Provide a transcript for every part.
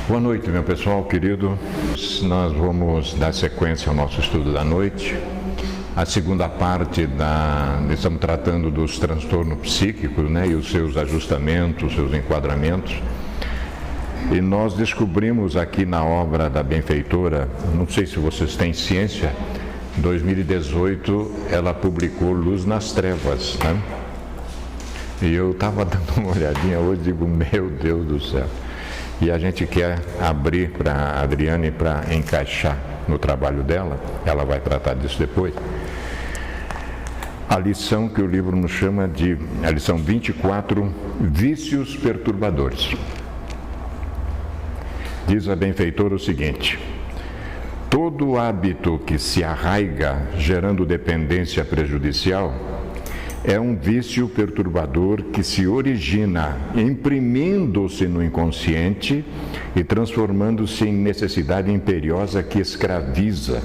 Boa noite, meu pessoal querido. Nós vamos dar sequência ao nosso estudo da noite. A segunda parte estamos tratando dos transtornos psíquicos, né, e os seus ajustamentos, seus enquadramentos. E nós descobrimos aqui na obra da benfeitora, não sei se vocês têm ciência, em 2018 ela publicou Luz nas Trevas, né? E eu estava dando uma olhadinha hoje e digo, meu Deus do céu. E a gente quer abrir para a Adriane para encaixar no trabalho dela, ela vai tratar disso depois. A lição que o livro nos chama de, a lição 24, Vícios Perturbadores. Diz a benfeitora o seguinte: todo hábito que se arraiga gerando dependência prejudicial é um vício perturbador que se origina imprimindo-se no inconsciente e transformando-se em necessidade imperiosa que escraviza.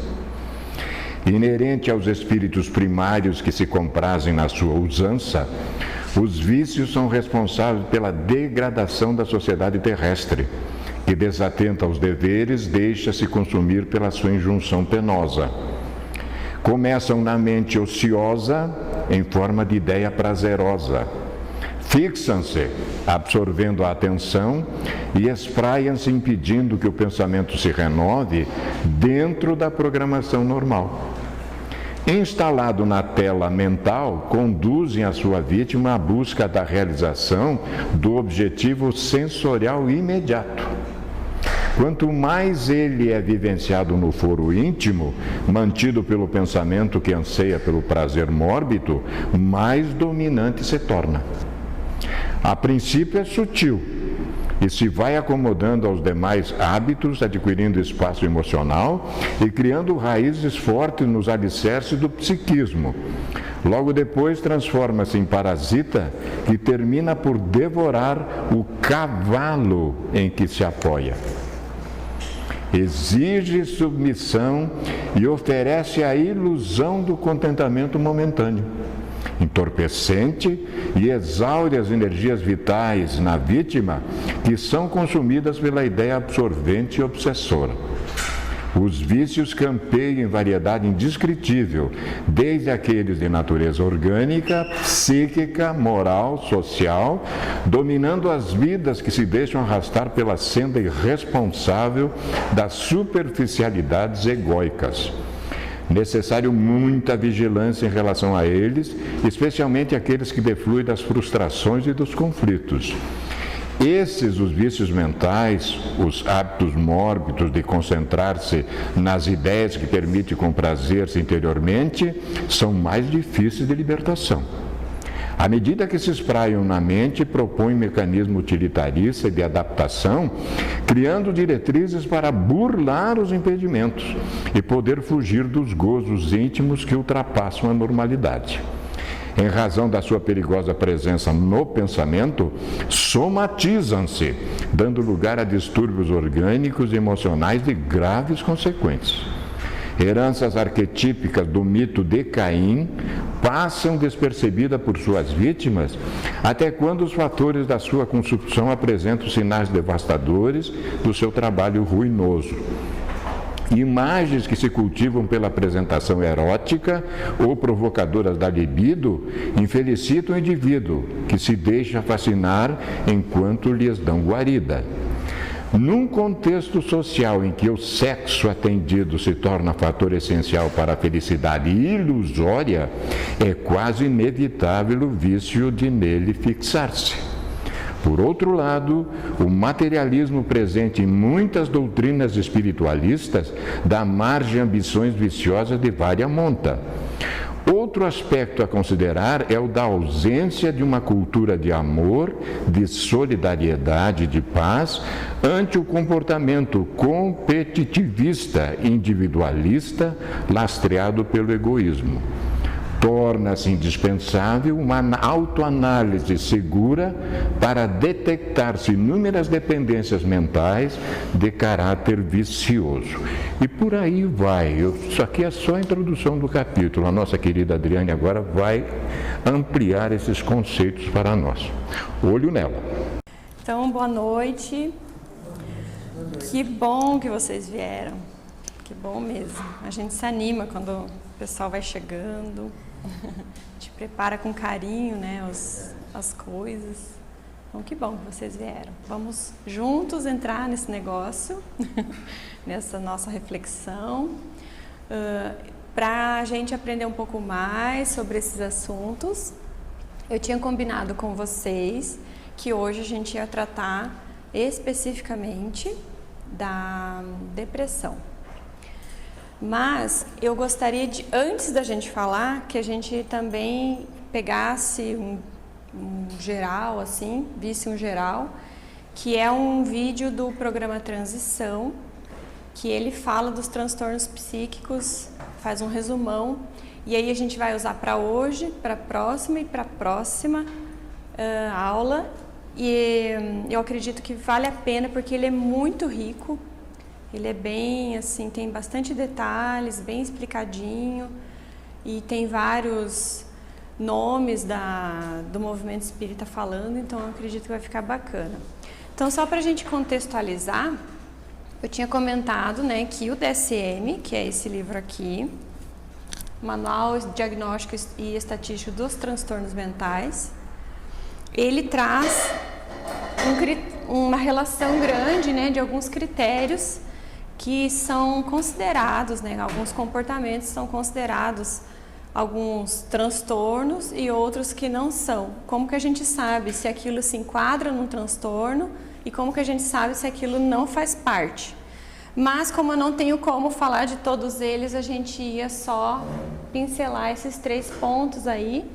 Inerente aos espíritos primários que se comprazem na sua usança, os vícios são responsáveis pela degradação da sociedade terrestre, que desatenta aos deveres, deixa-se consumir pela sua injunção penosa. Começam na mente ociosa em forma de ideia prazerosa. Fixam-se, absorvendo a atenção, e espraiam-se impedindo que o pensamento se renove dentro da programação normal. Instalado na tela mental, conduzem a sua vítima à busca da realização do objetivo sensorial imediato. Quanto mais ele é vivenciado no foro íntimo, mantido pelo pensamento que anseia pelo prazer mórbido, mais dominante se torna. A princípio é sutil e se vai acomodando aos demais hábitos, adquirindo espaço emocional e criando raízes fortes nos alicerces do psiquismo. Logo depois transforma-se em parasita que termina por devorar o cavalo em que se apoia. Exige submissão e oferece a ilusão do contentamento momentâneo, entorpecente e exaure as energias vitais na vítima, que são consumidas pela ideia absorvente e obsessora. Os vícios campeiam em variedade indescritível, desde aqueles de natureza orgânica, psíquica, moral, social, dominando as vidas que se deixam arrastar pela senda irresponsável das superficialidades egóicas. Necessário muita vigilância em relação a eles, especialmente aqueles que defluem das frustrações e dos conflitos. Esses, os vícios mentais, os hábitos mórbidos de concentrar-se nas ideias que permitem comprazer-se interiormente, são mais difíceis de libertação. À medida que se espraiam na mente, propõem mecanismo utilitarista e de adaptação, criando diretrizes para burlar os impedimentos e poder fugir dos gozos íntimos que ultrapassam a normalidade. Em razão da sua perigosa presença no pensamento, somatizam-se, dando lugar a distúrbios orgânicos e emocionais de graves consequências. Heranças arquetípicas do mito de Caim passam despercebidas por suas vítimas, até quando os fatores da sua consumpção apresentam sinais devastadores do seu trabalho ruinoso. Imagens que se cultivam pela apresentação erótica ou provocadoras da libido infelicitam o indivíduo, que se deixa fascinar enquanto lhes dão guarida. Num contexto social em que o sexo atendido se torna fator essencial para a felicidade ilusória, é quase inevitável o vício de nele fixar-se. Por outro lado, o materialismo presente em muitas doutrinas espiritualistas dá margem a ambições viciosas de vária monta. Outro aspecto a considerar é o da ausência de uma cultura de amor, de solidariedade, de paz, ante o comportamento competitivista, individualista, lastreado pelo egoísmo. Torna-se indispensável uma autoanálise segura para detectar-se inúmeras dependências mentais de caráter vicioso. E por aí vai. Isso aqui é só a introdução do capítulo. A nossa querida Adriane agora vai ampliar esses conceitos para nós. Olho nela. Então, boa noite. Que bom que vocês vieram. Que bom mesmo. A gente se anima quando o pessoal vai chegando. A gente prepara com carinho, né, as coisas. Então, que bom que vocês vieram. Vamos juntos entrar nesse negócio, nessa nossa reflexão, para a gente aprender um pouco mais sobre esses assuntos. Eu tinha combinado com vocês que hoje a gente ia tratar especificamente da depressão. Mas eu gostaria de, antes da gente falar, que a gente também pegasse um geral, assim, visse um geral, que é um vídeo do programa Transição, que ele fala dos transtornos psíquicos, faz um resumão, e aí a gente vai usar para hoje, para a próxima e para a próxima aula, e eu acredito que vale a pena porque ele é muito rico, ele é bem, assim, tem bastante detalhes, bem explicadinho, e tem vários nomes do movimento espírita falando, então eu acredito que vai ficar bacana. Então, só para a gente contextualizar, eu tinha comentado, né, que o DSM, que é esse livro aqui, Manual Diagnóstico e Estatístico dos Transtornos Mentais, ele traz uma relação grande, né, de alguns critérios que são considerados, né, alguns comportamentos são considerados alguns transtornos e outros que não são. Como que a gente sabe se aquilo se enquadra num transtorno e como que a gente sabe se aquilo não faz parte? Mas como eu não tenho como falar de todos eles, a gente ia só pincelar esses 3 pontos aí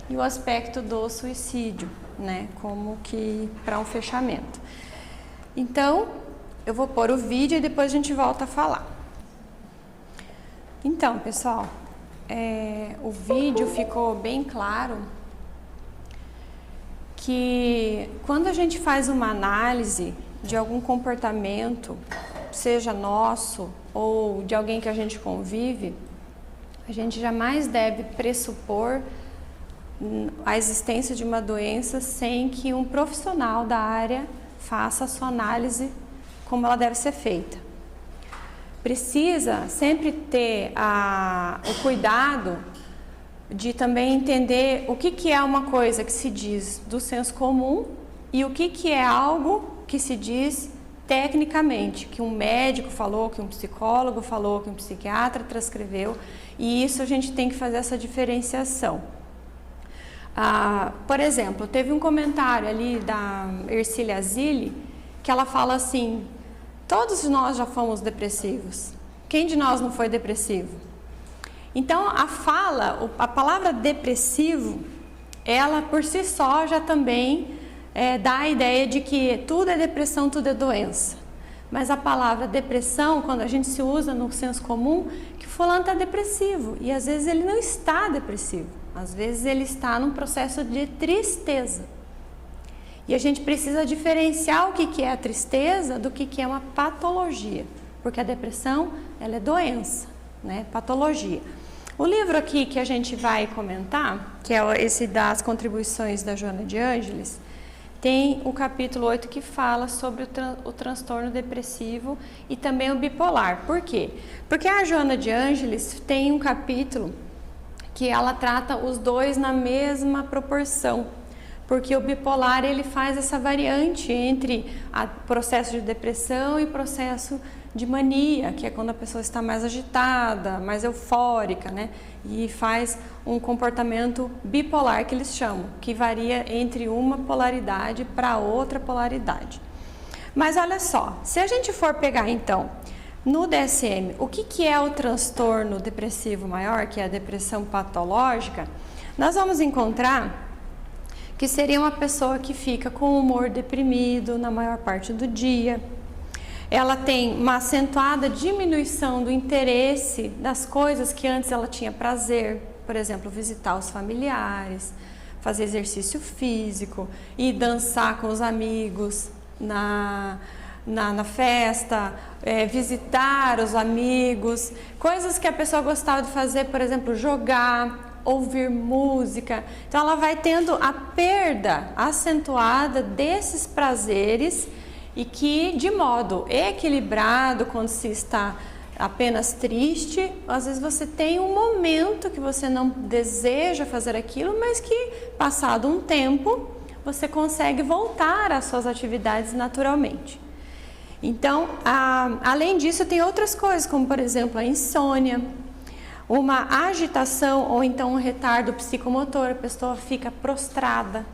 e o aspecto do suicídio, né, como que para um fechamento. Então, eu vou pôr o vídeo e depois a gente volta a falar. Então, pessoal, o vídeo ficou bem claro que quando a gente faz uma análise de algum comportamento, seja nosso ou de alguém que a gente convive, a gente jamais deve pressupor a existência de uma doença sem que um profissional da área faça a sua análise como ela deve ser feita. Precisa sempre ter o cuidado de também entender o que é uma coisa que se diz do senso comum e o que é algo que se diz tecnicamente, que um médico falou, que um psicólogo falou, que um psiquiatra transcreveu, e isso a gente tem que fazer essa diferenciação. Por exemplo, teve um comentário ali da Ercília Azili, que ela fala assim: todos nós já fomos depressivos. Quem de nós não foi depressivo? Então, a palavra depressivo, ela por si só já também dá a ideia de que tudo é depressão, tudo é doença. Mas a palavra depressão, quando a gente se usa no senso comum, que fulano está depressivo. E às vezes ele não está depressivo. Às vezes ele está num processo de tristeza. E a gente precisa diferenciar o que é a tristeza do que é uma patologia. Porque a depressão, ela é doença, né? Patologia. O livro aqui que a gente vai comentar, que é esse das contribuições da Joana de Ângeles, tem o capítulo 8 que fala sobre o transtorno depressivo e também o bipolar. Por quê? Porque a Joana de Ângeles tem um capítulo que ela trata os dois na mesma proporção. Porque o bipolar, ele faz essa variante entre o processo de depressão e processo de mania, que é quando a pessoa está mais agitada, mais eufórica, né? E faz um comportamento bipolar, que eles chamam, que varia entre uma polaridade para outra polaridade. Mas olha só, se a gente for pegar então, no DSM, o que é o transtorno depressivo maior, que é a depressão patológica, nós vamos encontrar que seria uma pessoa que fica com o humor deprimido na maior parte do dia. Ela tem uma acentuada diminuição do interesse das coisas que antes ela tinha prazer, por exemplo, visitar os familiares, fazer exercício físico, ir dançar com os amigos na festa, visitar os amigos, coisas que a pessoa gostava de fazer, por exemplo, jogar, ouvir música. Então ela vai tendo a perda acentuada desses prazeres e que de modo equilibrado, quando se está apenas triste, às vezes você tem um momento que você não deseja fazer aquilo, mas que passado um tempo você consegue voltar às suas atividades naturalmente. Então, além disso, tem outras coisas, como por exemplo a insônia, uma agitação ou então um retardo psicomotor, a pessoa fica prostrada,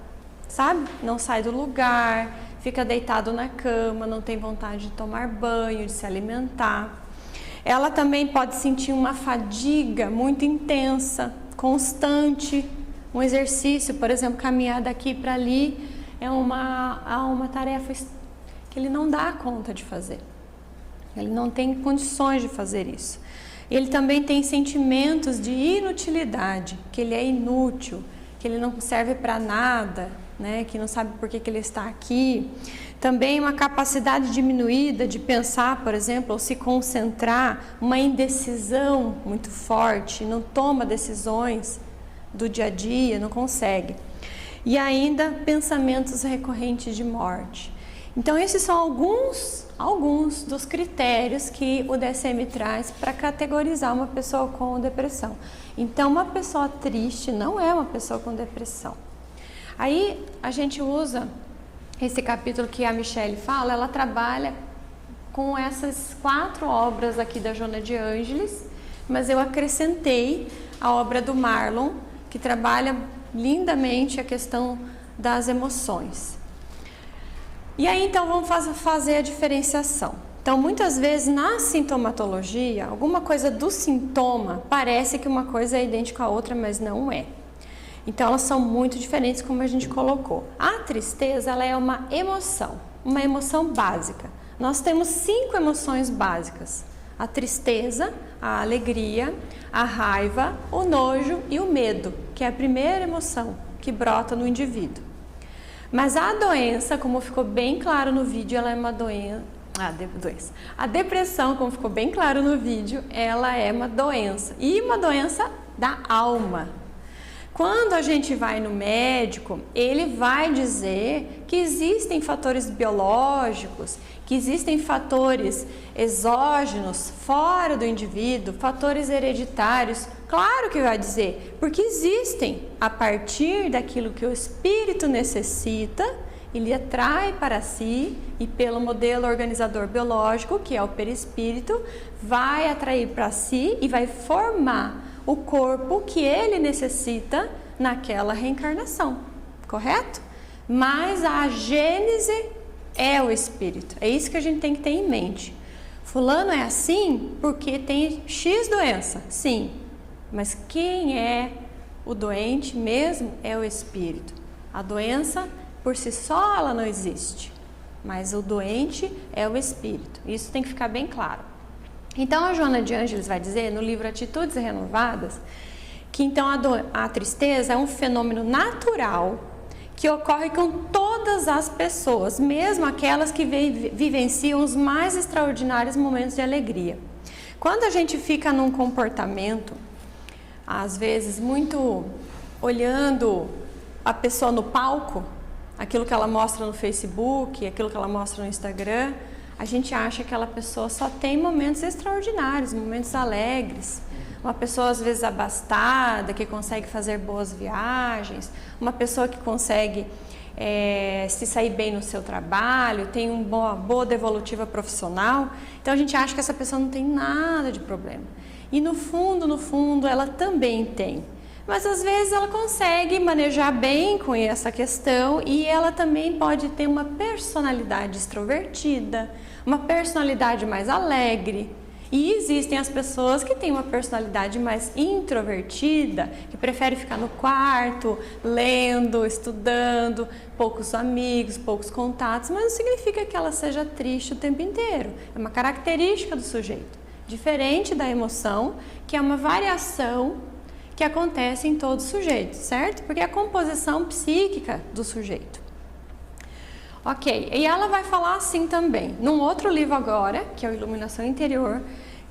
sabe? Não sai do lugar, fica deitado na cama, não tem vontade de tomar banho, de se alimentar. Ela também pode sentir uma fadiga muito intensa, constante. Um exercício, por exemplo, caminhar daqui para ali, é uma tarefa que ele não dá conta de fazer. Ele não tem condições de fazer isso. Ele também tem sentimentos de inutilidade, que ele é inútil, que ele não serve para nada, né? Que não sabe por que ele está aqui. Também uma capacidade diminuída de pensar, por exemplo, ou se concentrar, uma indecisão muito forte, não toma decisões do dia a dia, não consegue. E ainda pensamentos recorrentes de morte. Então esses são alguns dos critérios que o DSM traz para categorizar uma pessoa com depressão. Então uma pessoa triste não é uma pessoa com depressão. Aí a gente usa esse capítulo que a Michele fala, ela trabalha com essas 4 obras aqui da Joana de Ângeles, mas eu acrescentei a obra do Marlon, que trabalha lindamente a questão das emoções. E aí então vamos fazer a diferenciação. Então muitas vezes na sintomatologia, alguma coisa do sintoma parece que uma coisa é idêntica à outra, mas não é. Então elas são muito diferentes, como a gente colocou. A tristeza, ela é uma emoção básica. Nós temos 5 emoções básicas: a tristeza, a alegria, a raiva, o nojo e o medo, que é a primeira emoção que brota no indivíduo. Mas a doença, como ficou bem claro no vídeo, ela é uma doença. A depressão, como ficou bem claro no vídeo, ela é uma doença, e uma doença da alma. Quando a gente vai no médico, ele vai dizer que existem fatores biológicos, que existem fatores exógenos fora do indivíduo, fatores hereditários. Claro que vai dizer, porque existem. A partir daquilo que o espírito necessita, ele atrai para si, e pelo modelo organizador biológico, que é o perispírito, vai atrair para si e vai formar o corpo que ele necessita naquela reencarnação, correto? Mas a gênese é o espírito, é isso que a gente tem que ter em mente. Fulano é assim porque tem X doença, sim, mas quem é o doente mesmo é o espírito. A doença por si só ela não existe, mas o doente é o espírito, isso tem que ficar bem claro. Então a Joana de Ângeles vai dizer no livro Atitudes Renovadas que então a tristeza é um fenômeno natural que ocorre com todas as pessoas, mesmo aquelas que vivenciam os mais extraordinários momentos de alegria. Quando a gente fica num comportamento, às vezes muito olhando a pessoa no palco, aquilo que ela mostra no Facebook, aquilo que ela mostra no Instagram, a gente acha que aquela pessoa só tem momentos extraordinários, momentos alegres. Uma pessoa às vezes abastada, que consegue fazer boas viagens, uma pessoa que consegue se sair bem no seu trabalho, tem uma boa devolutiva profissional. Então a gente acha que essa pessoa não tem nada de problema. E no fundo, ela também tem. Mas às vezes ela consegue manejar bem com essa questão e ela também pode ter uma personalidade extrovertida, uma personalidade mais alegre. E existem as pessoas que têm uma personalidade mais introvertida, que preferem ficar no quarto, lendo, estudando, poucos amigos, poucos contatos, mas não significa que ela seja triste o tempo inteiro. É uma característica do sujeito, diferente da emoção, que é uma variação que acontece em todo sujeito, certo? Porque é a composição psíquica do sujeito. Ok, e ela vai falar assim também, num outro livro agora, que é o Iluminação Interior,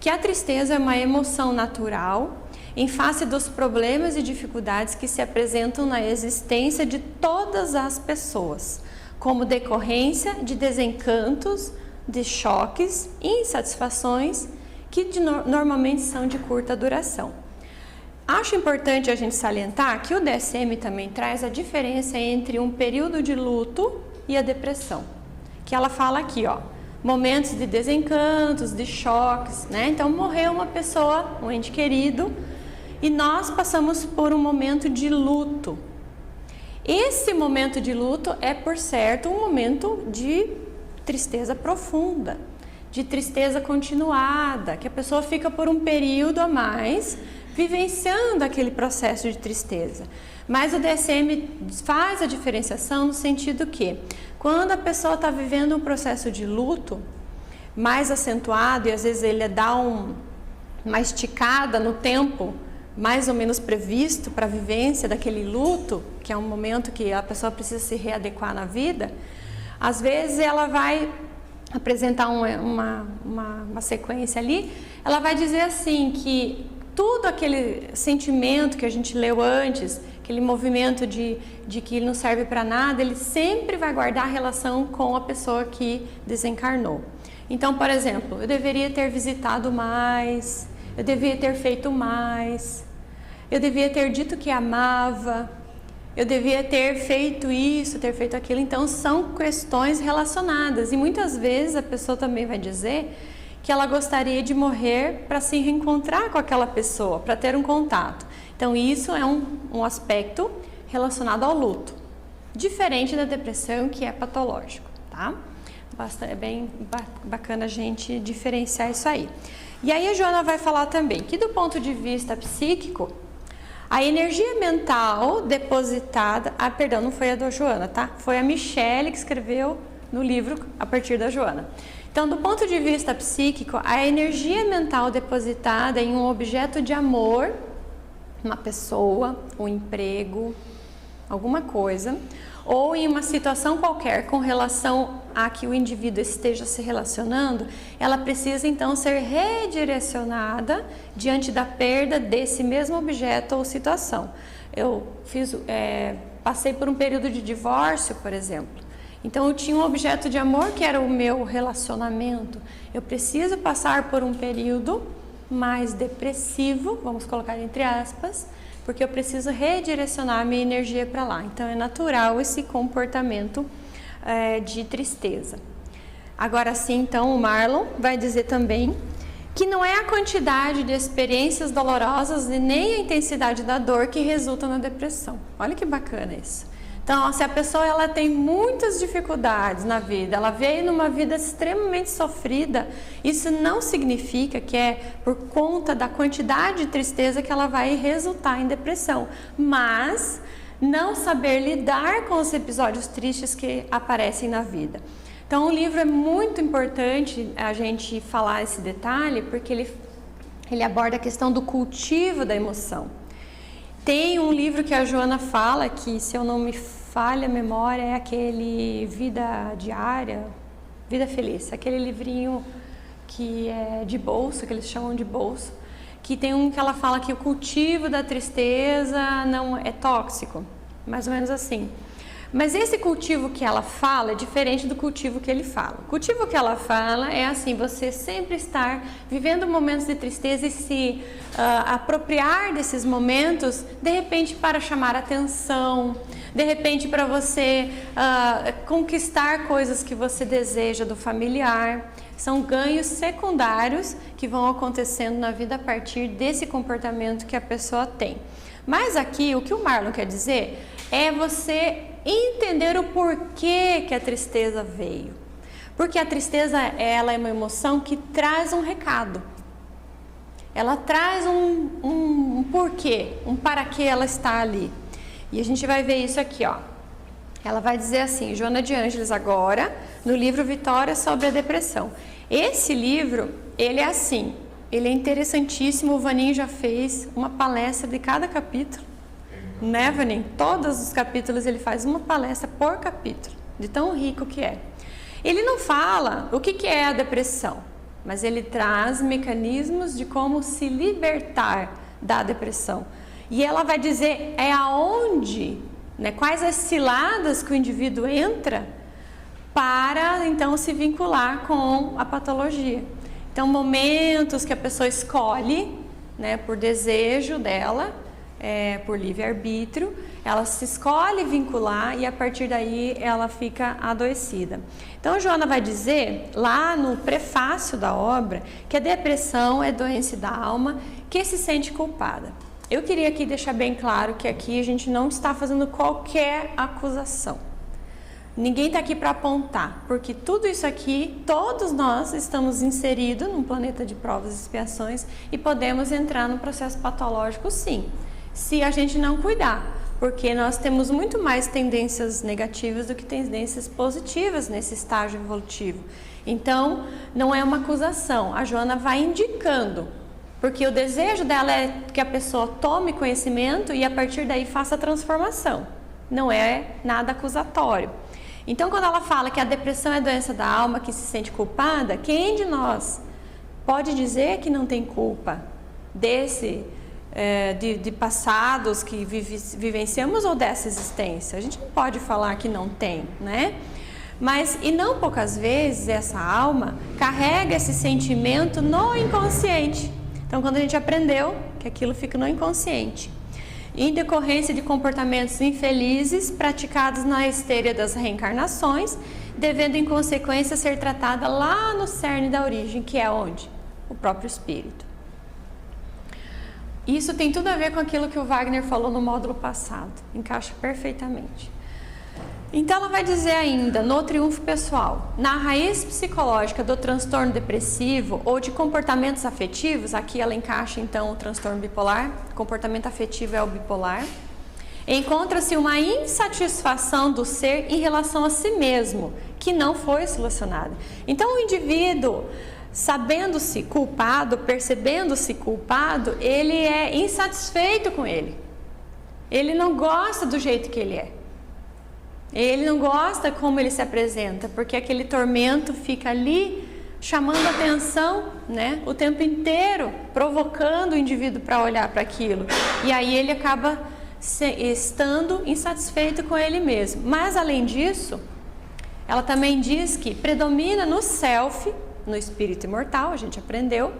que a tristeza é uma emoção natural em face dos problemas e dificuldades que se apresentam na existência de todas as pessoas, como decorrência de desencantos, de choques e insatisfações que normalmente são de curta duração. Acho importante a gente salientar que o DSM também traz a diferença entre um período de luto e a depressão, que ela fala aqui, ó, momentos de desencantos, de choques, né? Então morreu uma pessoa, um ente querido, e nós passamos por um momento de luto. Esse momento de luto é, por certo, um momento de tristeza profunda, de tristeza continuada, que a pessoa fica por um período a mais vivenciando aquele processo de tristeza. Mas o DSM faz a diferenciação no sentido que, quando a pessoa está vivendo um processo de luto mais acentuado, e às vezes ele dá uma esticada no tempo mais ou menos previsto para a vivência daquele luto, que é um momento que a pessoa precisa se readequar na vida, às vezes ela vai apresentar uma sequência ali, ela vai dizer assim que tudo aquele sentimento que a gente leu antes, aquele movimento de que ele não serve para nada, ele sempre vai guardar relação com a pessoa que desencarnou. Então, por exemplo, eu deveria ter visitado mais, eu devia ter feito mais, eu devia ter dito que amava, eu devia ter feito isso, ter feito aquilo. Então, são questões relacionadas. E muitas vezes a pessoa também vai dizer que ela gostaria de morrer para se reencontrar com aquela pessoa, para ter um contato. Então, isso é um aspecto relacionado ao luto, diferente da depressão, que é patológico, tá? É bem bacana a gente diferenciar isso aí. E aí a Joana vai falar também que, do ponto de vista psíquico, a energia mental depositada... perdão, não foi a da Joana, tá? Foi a Michele que escreveu no livro a partir da Joana. Então, do ponto de vista psíquico, a energia mental depositada em um objeto de amor, uma pessoa, um emprego, alguma coisa, ou em uma situação qualquer com relação a que o indivíduo esteja se relacionando, ela precisa então ser redirecionada diante da perda desse mesmo objeto ou situação. Eu passei por um período de divórcio, por exemplo. Então, eu tinha um objeto de amor que era o meu relacionamento. Eu preciso passar por um período mais depressivo, vamos colocar entre aspas, porque eu preciso redirecionar a minha energia para lá. Então, é natural esse comportamento de tristeza. Agora sim, então, o Marlon vai dizer também que não é a quantidade de experiências dolorosas e nem a intensidade da dor que resulta na depressão. Olha que bacana isso. Então, se a pessoa ela tem muitas dificuldades na vida, ela veio numa vida extremamente sofrida, isso não significa que é por conta da quantidade de tristeza que ela vai resultar em depressão, mas não saber lidar com os episódios tristes que aparecem na vida. Então, o livro é muito importante a gente falar esse detalhe, porque ele aborda a questão do cultivo da emoção. Tem um livro que a Joana fala, que se eu não me falha a memória, é aquele Vida Diária, Vida Feliz, aquele livrinho que é de bolso, que eles chamam de bolso, que tem um que ela fala que o cultivo da tristeza não é tóxico, mais ou menos assim. Mas esse cultivo que ela fala é diferente do cultivo que ele fala. O cultivo que ela fala é assim, você sempre estar vivendo momentos de tristeza e se apropriar desses momentos, de repente para chamar atenção, de repente para você conquistar coisas que você deseja do familiar. São ganhos secundários que vão acontecendo na vida a partir desse comportamento que a pessoa tem. Mas aqui, o que o Marlon quer dizer é você entender o porquê que a tristeza veio. Porque a tristeza, ela é uma emoção que traz um recado. Ela traz um porquê, um para que ela está ali. E a gente vai ver isso aqui, ó. Ela vai dizer assim, Joana de Ângeles agora, no livro Vitória sobre a Depressão. Esse livro, ele é assim, ele é interessantíssimo, o Vaninho já fez uma palestra de cada capítulo. Né, Vaninho? Todos os capítulos ele faz uma palestra por capítulo, de tão rico que é. Ele não fala o que é a depressão, mas ele traz mecanismos de como se libertar da depressão. E ela vai dizer aonde, né, quais as ciladas que o indivíduo entra para então se vincular com a patologia. Então, momentos que a pessoa escolhe, né, por desejo dela, por livre-arbítrio, ela se escolhe vincular e a partir daí ela fica adoecida. Então, Joana vai dizer, lá no prefácio da obra, que a depressão é doença da alma que se sente culpada. Eu queria aqui deixar bem claro que aqui a gente não está fazendo qualquer acusação. Ninguém está aqui para apontar, porque tudo isso aqui, todos nós estamos inseridos num planeta de provas e expiações e podemos entrar no processo patológico sim, se a gente não cuidar, porque nós temos muito mais tendências negativas do que tendências positivas nesse estágio evolutivo. Então, não é uma acusação, a Joana vai indicando, porque o desejo dela é que a pessoa tome conhecimento e a partir daí faça a transformação, não é nada acusatório. Então, quando ela fala que a depressão é doença da alma, que se sente culpada, quem de nós pode dizer que não tem culpa de passados que vivenciamos ou dessa existência? A gente não pode falar que não tem, né? Mas, e não poucas vezes, essa alma carrega esse sentimento no inconsciente. Então, quando a gente aprendeu que aquilo fica no inconsciente, em decorrência de comportamentos infelizes praticados na esteira das reencarnações, devendo em consequência ser tratada lá no cerne da origem, que é onde? O próprio espírito. Isso tem tudo a ver com aquilo que o Wagner falou no módulo passado, encaixa perfeitamente. Então ela vai dizer ainda, no triunfo pessoal, na raiz psicológica do transtorno depressivo ou de comportamentos afetivos, aqui ela encaixa então o transtorno bipolar, comportamento afetivo é o bipolar, encontra-se uma insatisfação do ser em relação a si mesmo, que não foi solucionada. Então o indivíduo, sabendo-se culpado, percebendo-se culpado, ele é insatisfeito com ele. Ele não gosta do jeito que ele é. Ele não gosta como ele se apresenta, porque aquele tormento fica ali chamando atenção, né, o tempo inteiro, provocando o indivíduo para olhar para aquilo. E aí ele acaba estando insatisfeito com ele mesmo. Mas além disso, ela também diz que predomina no self, no espírito imortal, a gente aprendeu,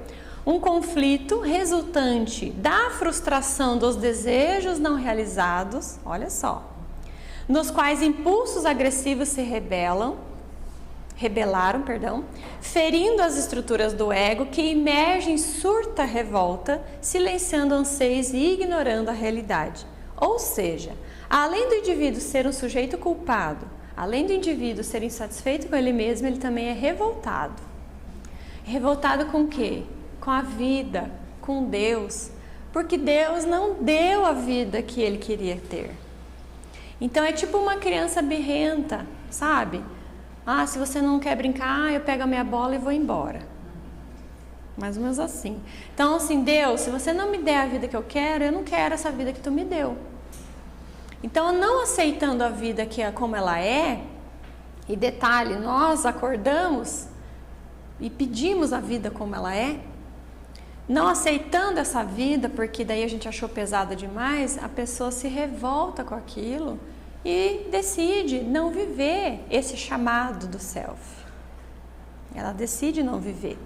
um conflito resultante da frustração dos desejos não realizados, olha só, nos quais impulsos agressivos se rebelaram, ferindo as estruturas do ego que emergem em surta revolta, silenciando anseios e ignorando a realidade. Ou seja, além do indivíduo ser um sujeito culpado, além do indivíduo ser insatisfeito com ele mesmo, ele também é revoltado. Revoltado com o quê? Com a vida, com Deus, porque Deus não deu a vida que ele queria ter. Então é tipo uma criança birrenta, sabe? Ah, se você não quer brincar, eu pego a minha bola e vou embora. Mais ou menos assim. Então assim, Deus, se você não me der a vida que eu quero, eu não quero essa vida que tu me deu. Então, não aceitando a vida que é como ela é, e detalhe, nós acordamos e pedimos a vida como ela é, não aceitando essa vida, porque daí a gente achou pesada demais, a pessoa se revolta com aquilo e decide não viver esse chamado do self. Ela decide não viver.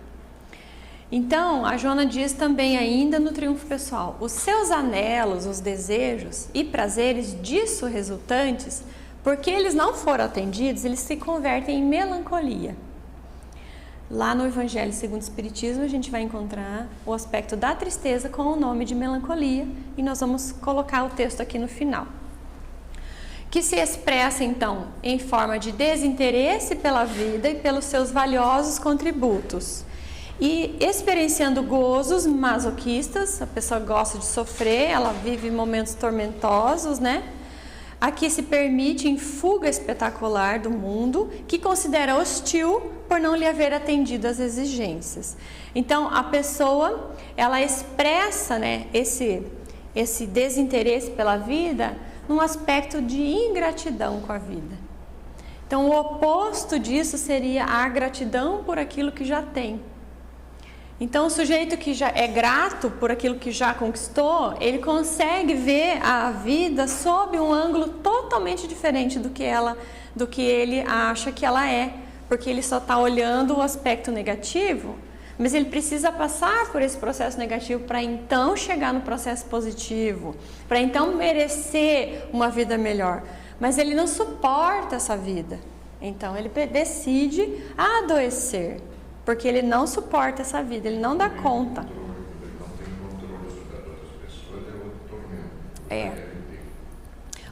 Então, a Joana diz também ainda no triunfo pessoal, os seus anelos, os desejos e prazeres disso resultantes, porque eles não foram atendidos, eles se convertem em melancolia. Lá no Evangelho segundo o Espiritismo, a gente vai encontrar o aspecto da tristeza com o nome de melancolia, e nós vamos colocar o texto aqui no final. Que se expressa, então, em forma de desinteresse pela vida e pelos seus valiosos contributos. E experienciando gozos masoquistas, a pessoa gosta de sofrer, ela vive momentos tormentosos, né? Aqui se permite em fuga espetacular do mundo, que considera hostil por não lhe haver atendido às exigências. Então, a pessoa, ela expressa, né, esse desinteresse pela vida num aspecto de ingratidão com a vida. Então, o oposto disso seria a gratidão por aquilo que já tem. Então, o sujeito que já é grato por aquilo que já conquistou, ele consegue ver a vida sob um ângulo totalmente diferente do que ela do que ele acha que ela é, porque ele só está olhando o aspecto negativo, mas ele precisa passar por esse processo negativo para então chegar no processo positivo, para então merecer uma vida melhor. Mas ele não suporta essa vida, então ele decide adoecer, porque ele não suporta essa vida, ele não dá conta.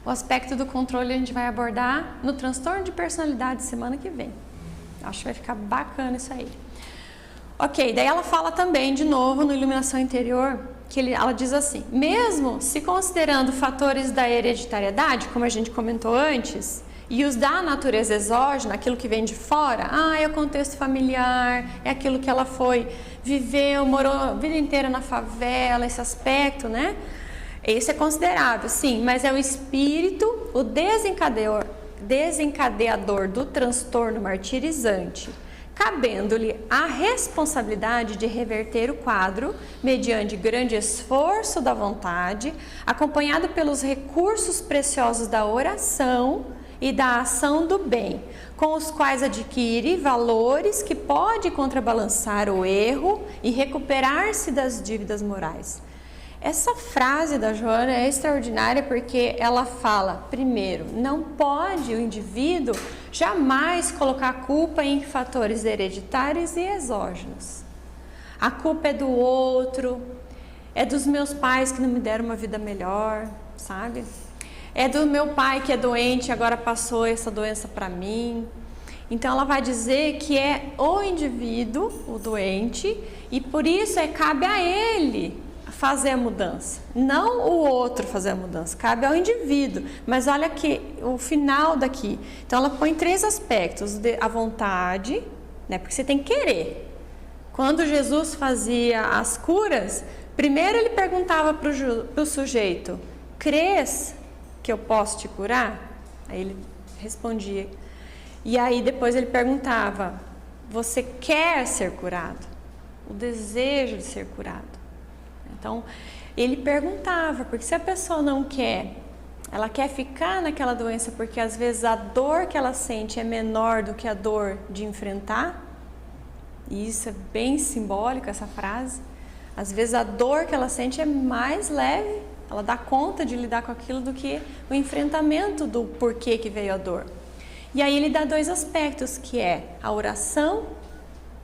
O aspecto do controle a gente vai abordar no transtorno de personalidade semana que vem. Acho que vai ficar bacana isso aí. Ok, daí ela fala também, de novo, no Iluminação Interior, que ela diz assim: mesmo se considerando fatores da hereditariedade, como a gente comentou antes, e os da natureza exógena, aquilo que vem de fora, é o contexto familiar, é aquilo que ela viveu, morou a vida inteira na favela, esse aspecto, né? Esse é considerável, sim, mas é o espírito, o desencadeador do transtorno martirizante, cabendo-lhe a responsabilidade de reverter o quadro mediante grande esforço da vontade, acompanhado pelos recursos preciosos da oração e da ação do bem, com os quais adquire valores que pode contrabalançar o erro e recuperar-se das dívidas morais. Essa frase da Joana é extraordinária porque ela fala, primeiro, não pode o indivíduo jamais colocar a culpa em fatores hereditários e exógenos. A culpa é do outro, é dos meus pais que não me deram uma vida melhor, sabe? É do meu pai que é doente e agora passou essa doença para mim. Então ela vai dizer que é o indivíduo, o doente, e por isso cabe a ele fazer a mudança, não o outro fazer a mudança, cabe ao indivíduo. Mas olha aqui o final daqui. Então ela põe 3 aspectos: a vontade, né? Porque você tem que querer. Quando Jesus fazia as curas, primeiro ele perguntava para o sujeito: crês que eu posso te curar? Aí ele respondia. E aí depois ele perguntava: você quer ser curado? O desejo de ser curado. Então, ele perguntava, porque se a pessoa não quer, ela quer ficar naquela doença porque às vezes a dor que ela sente é menor do que a dor de enfrentar, e isso é bem simbólico, essa frase. Às vezes a dor que ela sente é mais leve, ela dá conta de lidar com aquilo do que o enfrentamento do porquê que veio a dor. E aí ele dá 2 aspectos, que é a oração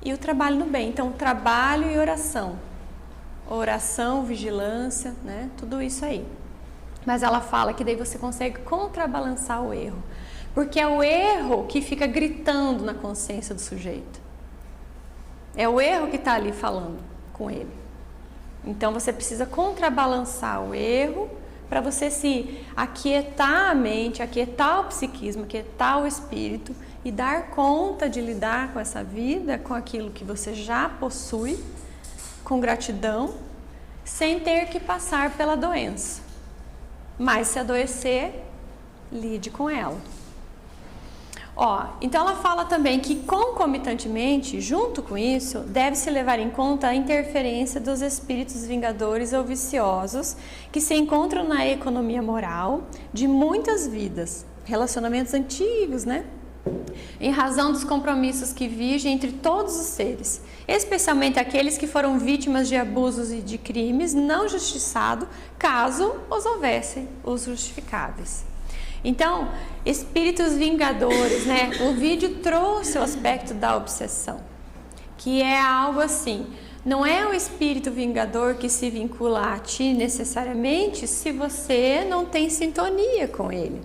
e o trabalho no bem. Então, trabalho e oração. Oração, vigilância, né? Tudo isso aí. Mas ela fala que daí você consegue contrabalançar o erro, porque é o erro que fica gritando na consciência do sujeito. É o erro que está ali falando com ele. Então você precisa contrabalançar o erro para você se aquietar a mente, aquietar o psiquismo, aquietar o espírito e dar conta de lidar com essa vida, com aquilo que você já possui, com gratidão, sem ter que passar pela doença. Mas se adoecer, lide com ela. Então ela fala também que concomitantemente, junto com isso, deve-se levar em conta a interferência dos espíritos vingadores ou viciosos que se encontram na economia moral de muitas vidas, relacionamentos antigos, né? Em razão dos compromissos que vigem entre todos os seres, especialmente aqueles que foram vítimas de abusos e de crimes não justiçados, caso os houvessem os justificáveis. Então, espíritos vingadores, né? O vídeo trouxe o aspecto da obsessão, que é algo assim, não é o espírito vingador que se vincula a ti necessariamente se você não tem sintonia com ele.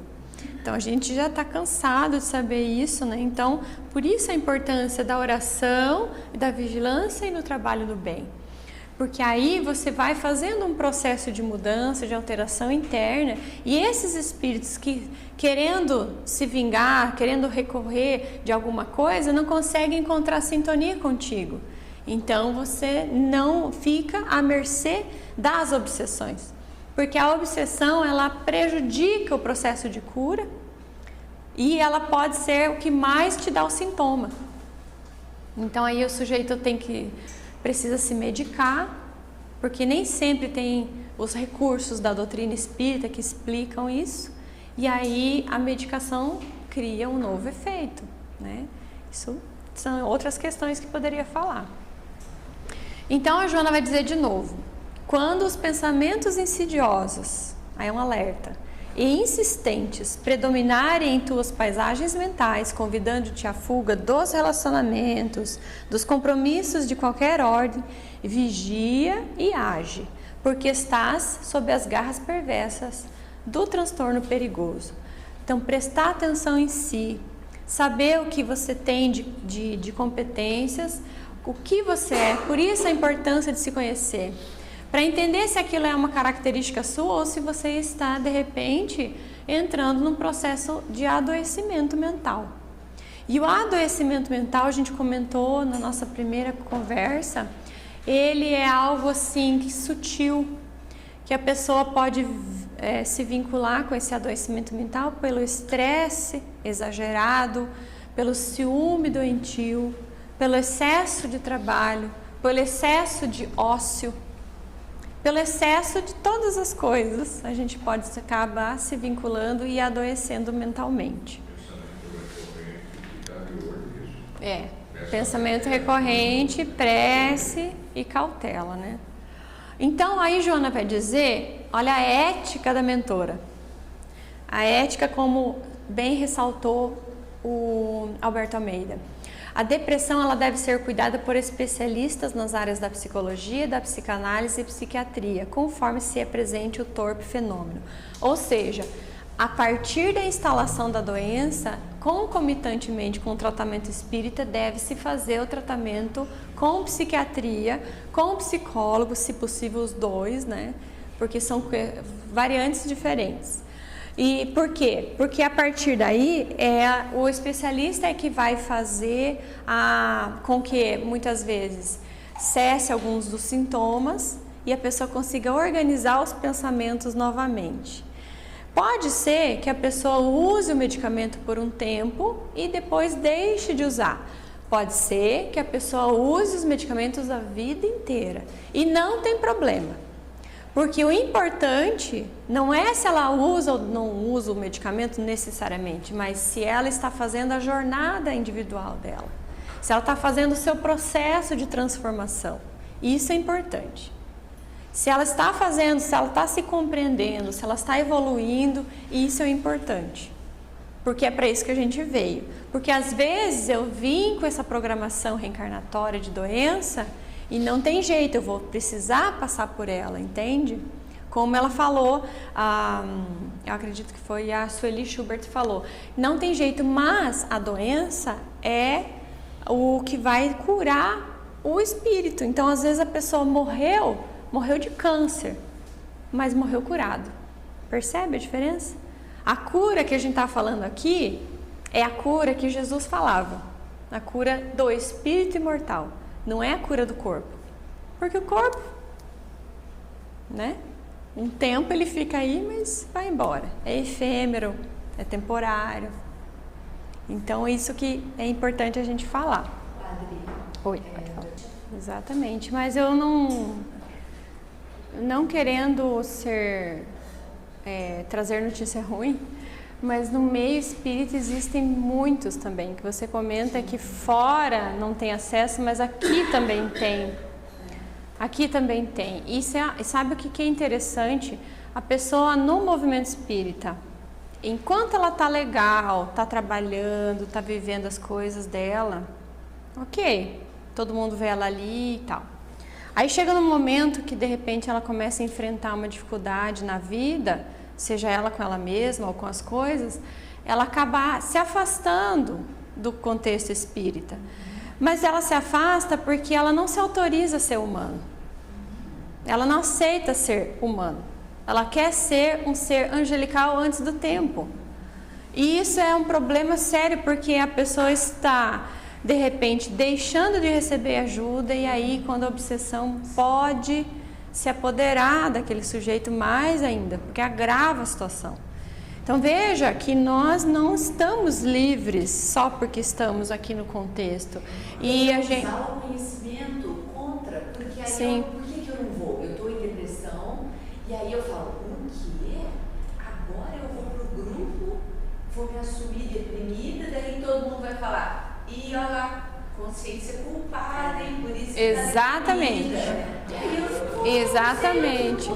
Então a gente já está cansado de saber isso, né? Então, por isso a importância da oração, da vigilância e no trabalho do bem. Porque aí você vai fazendo um processo de mudança, de alteração interna, e esses espíritos que, querendo se vingar, querendo recorrer de alguma coisa, não conseguem encontrar sintonia contigo. Então você não fica à mercê das obsessões. Porque a obsessão, ela prejudica o processo de cura e ela pode ser o que mais te dá o sintoma. Então aí o sujeito precisa se medicar, porque nem sempre tem os recursos da doutrina espírita que explicam isso. E aí a medicação cria um novo efeito, né? Isso são outras questões que poderia falar. Então a Joana vai dizer de novo: quando os pensamentos insidiosos, aí é um alerta, e insistentes predominarem em tuas paisagens mentais, convidando-te à fuga dos relacionamentos, dos compromissos de qualquer ordem, vigia e age, porque estás sob as garras perversas do transtorno perigoso. Então, prestar atenção em si, saber o que você tem de competências, o que você é, por isso a importância de se conhecer. Para entender se aquilo é uma característica sua ou se você está, de repente, entrando num processo de adoecimento mental. E o adoecimento mental, a gente comentou na nossa primeira conversa, ele é algo assim que sutil, que a pessoa pode se vincular com esse adoecimento mental pelo estresse exagerado, pelo ciúme doentio, pelo excesso de trabalho, pelo excesso de ócio, pelo excesso de todas as coisas, a gente pode acabar se vinculando e adoecendo mentalmente. Pensamento recorrente, prece e cautela, né? Então, aí Joana vai dizer, olha a ética da mentora. A ética, como bem ressaltou o Alberto Almeida. A depressão ela deve ser cuidada por especialistas nas áreas da psicologia, da psicanálise e psiquiatria, conforme se apresente o torpe fenômeno. Ou seja, a partir da instalação da doença, concomitantemente com o tratamento espírita, deve-se fazer o tratamento com psiquiatria, com psicólogo, se possível os dois, né? Porque são variantes diferentes. E por quê? Porque a partir daí, o especialista é que vai fazer com que, muitas vezes, cesse alguns dos sintomas e a pessoa consiga organizar os pensamentos novamente. Pode ser que a pessoa use o medicamento por um tempo e depois deixe de usar. Pode ser que a pessoa use os medicamentos a vida inteira e não tem problema. Porque o importante não é se ela usa ou não usa o medicamento necessariamente, mas se ela está fazendo a jornada individual dela, se ela está fazendo o seu processo de transformação. Isso é importante. Se ela está fazendo, se ela está se compreendendo, se ela está evoluindo, isso é importante. Porque é para isso que a gente veio. Porque às vezes eu vim com essa programação reencarnatória de doença e não tem jeito, eu vou precisar passar por ela, entende? Como ela falou, eu acredito que foi a Sueli Schubert falou, não tem jeito, mas a doença é o que vai curar o espírito. Então, às vezes a pessoa morreu de câncer, mas morreu curado. Percebe a diferença? A cura que a gente está falando aqui é a cura que Jesus falava, a cura do espírito imortal. Não é a cura do corpo, porque o corpo, né? Um tempo ele fica aí, mas vai embora. É efêmero, é temporário. Então, isso que é importante a gente falar. Padre. Oi, pode falar. Exatamente, mas eu não querendo trazer notícia ruim, mas no meio espírita existem muitos também, que você comenta que fora não tem acesso, mas aqui também tem. Aqui também tem. E sabe o que é interessante? A pessoa no movimento espírita, enquanto ela tá legal, tá trabalhando, tá vivendo as coisas dela, ok, todo mundo vê ela ali e tal. Aí chega num momento que de repente ela começa a enfrentar uma dificuldade na vida, seja ela com ela mesma ou com as coisas, ela acaba se afastando do contexto espírita. Mas ela se afasta porque ela não se autoriza a ser humano. Ela não aceita ser humano. Ela quer ser um ser angelical antes do tempo. E isso é um problema sério, porque a pessoa está, de repente, deixando de receber ajuda, e aí quando a obsessão pode se apoderar daquele sujeito mais ainda, porque agrava a situação. Então veja que nós não estamos livres só porque estamos aqui no contexto. E a gente usar o conhecimento contra, porque aí Sim. por que eu não vou? Eu estou em depressão e aí eu falo, o quê? Agora eu vou pro grupo, for me assumir deprimida, daí todo mundo vai falar, e olha lá, consciência culpada, hein? Por isso que Exatamente. Exatamente.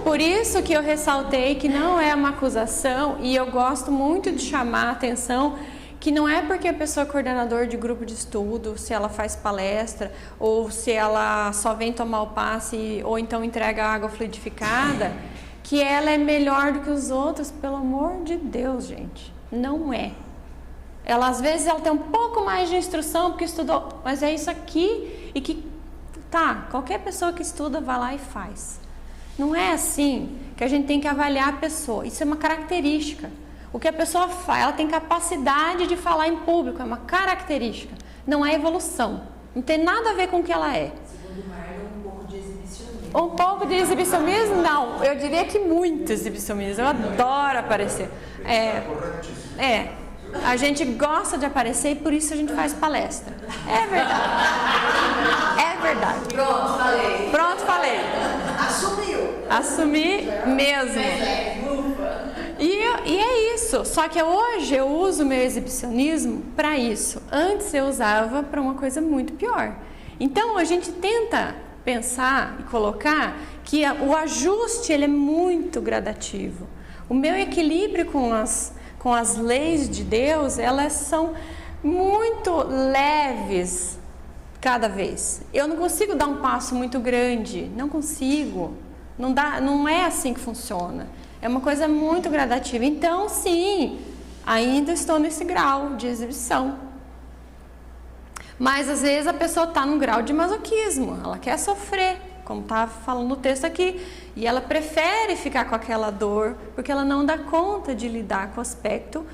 Por isso que eu ressaltei que não é uma acusação, e eu gosto muito de chamar a atenção que não é porque a pessoa é coordenador de grupo de estudo, se ela faz palestra, ou se ela só vem tomar o passe, ou então entrega água fluidificada, que ela é melhor do que os outros. Pelo amor de Deus, gente. Não é. Ela, às vezes, ela tem um pouco mais de instrução, porque estudou, mas é isso aqui, e que, tá, qualquer pessoa que estuda vai lá e faz. Não é assim que a gente tem que avaliar a pessoa. Isso é uma característica. O que a pessoa faz, ela tem capacidade de falar em público, é uma característica, não é evolução. Não tem nada a ver com o que ela é. Segundo Marlon, um pouco de exibicionismo. Um pouco de exibicionismo? Não, eu diria que muito exibicionismo. Eu adoro aparecer. A gente gosta de aparecer e por isso a gente faz palestra. É verdade. É verdade. Pronto, falei. Pronto, falei. Assumiu. Assumi mesmo. E é isso, só que hoje eu uso o meu exibicionismo para isso. Antes eu usava para uma coisa muito pior. Então a gente tenta pensar e colocar que o ajuste ele é muito gradativo. O meu equilíbrio com as leis de Deus, elas são muito leves cada vez. Eu não consigo dar um passo muito grande, não consigo. Não é assim que funciona. É uma coisa muito gradativa. Então, sim, ainda estou nesse grau de exibição. Mas, às vezes, a pessoa está num grau de masoquismo. Ela quer sofrer, como está falando no texto aqui. E ela prefere ficar com aquela dor, porque ela não dá conta de lidar com o aspecto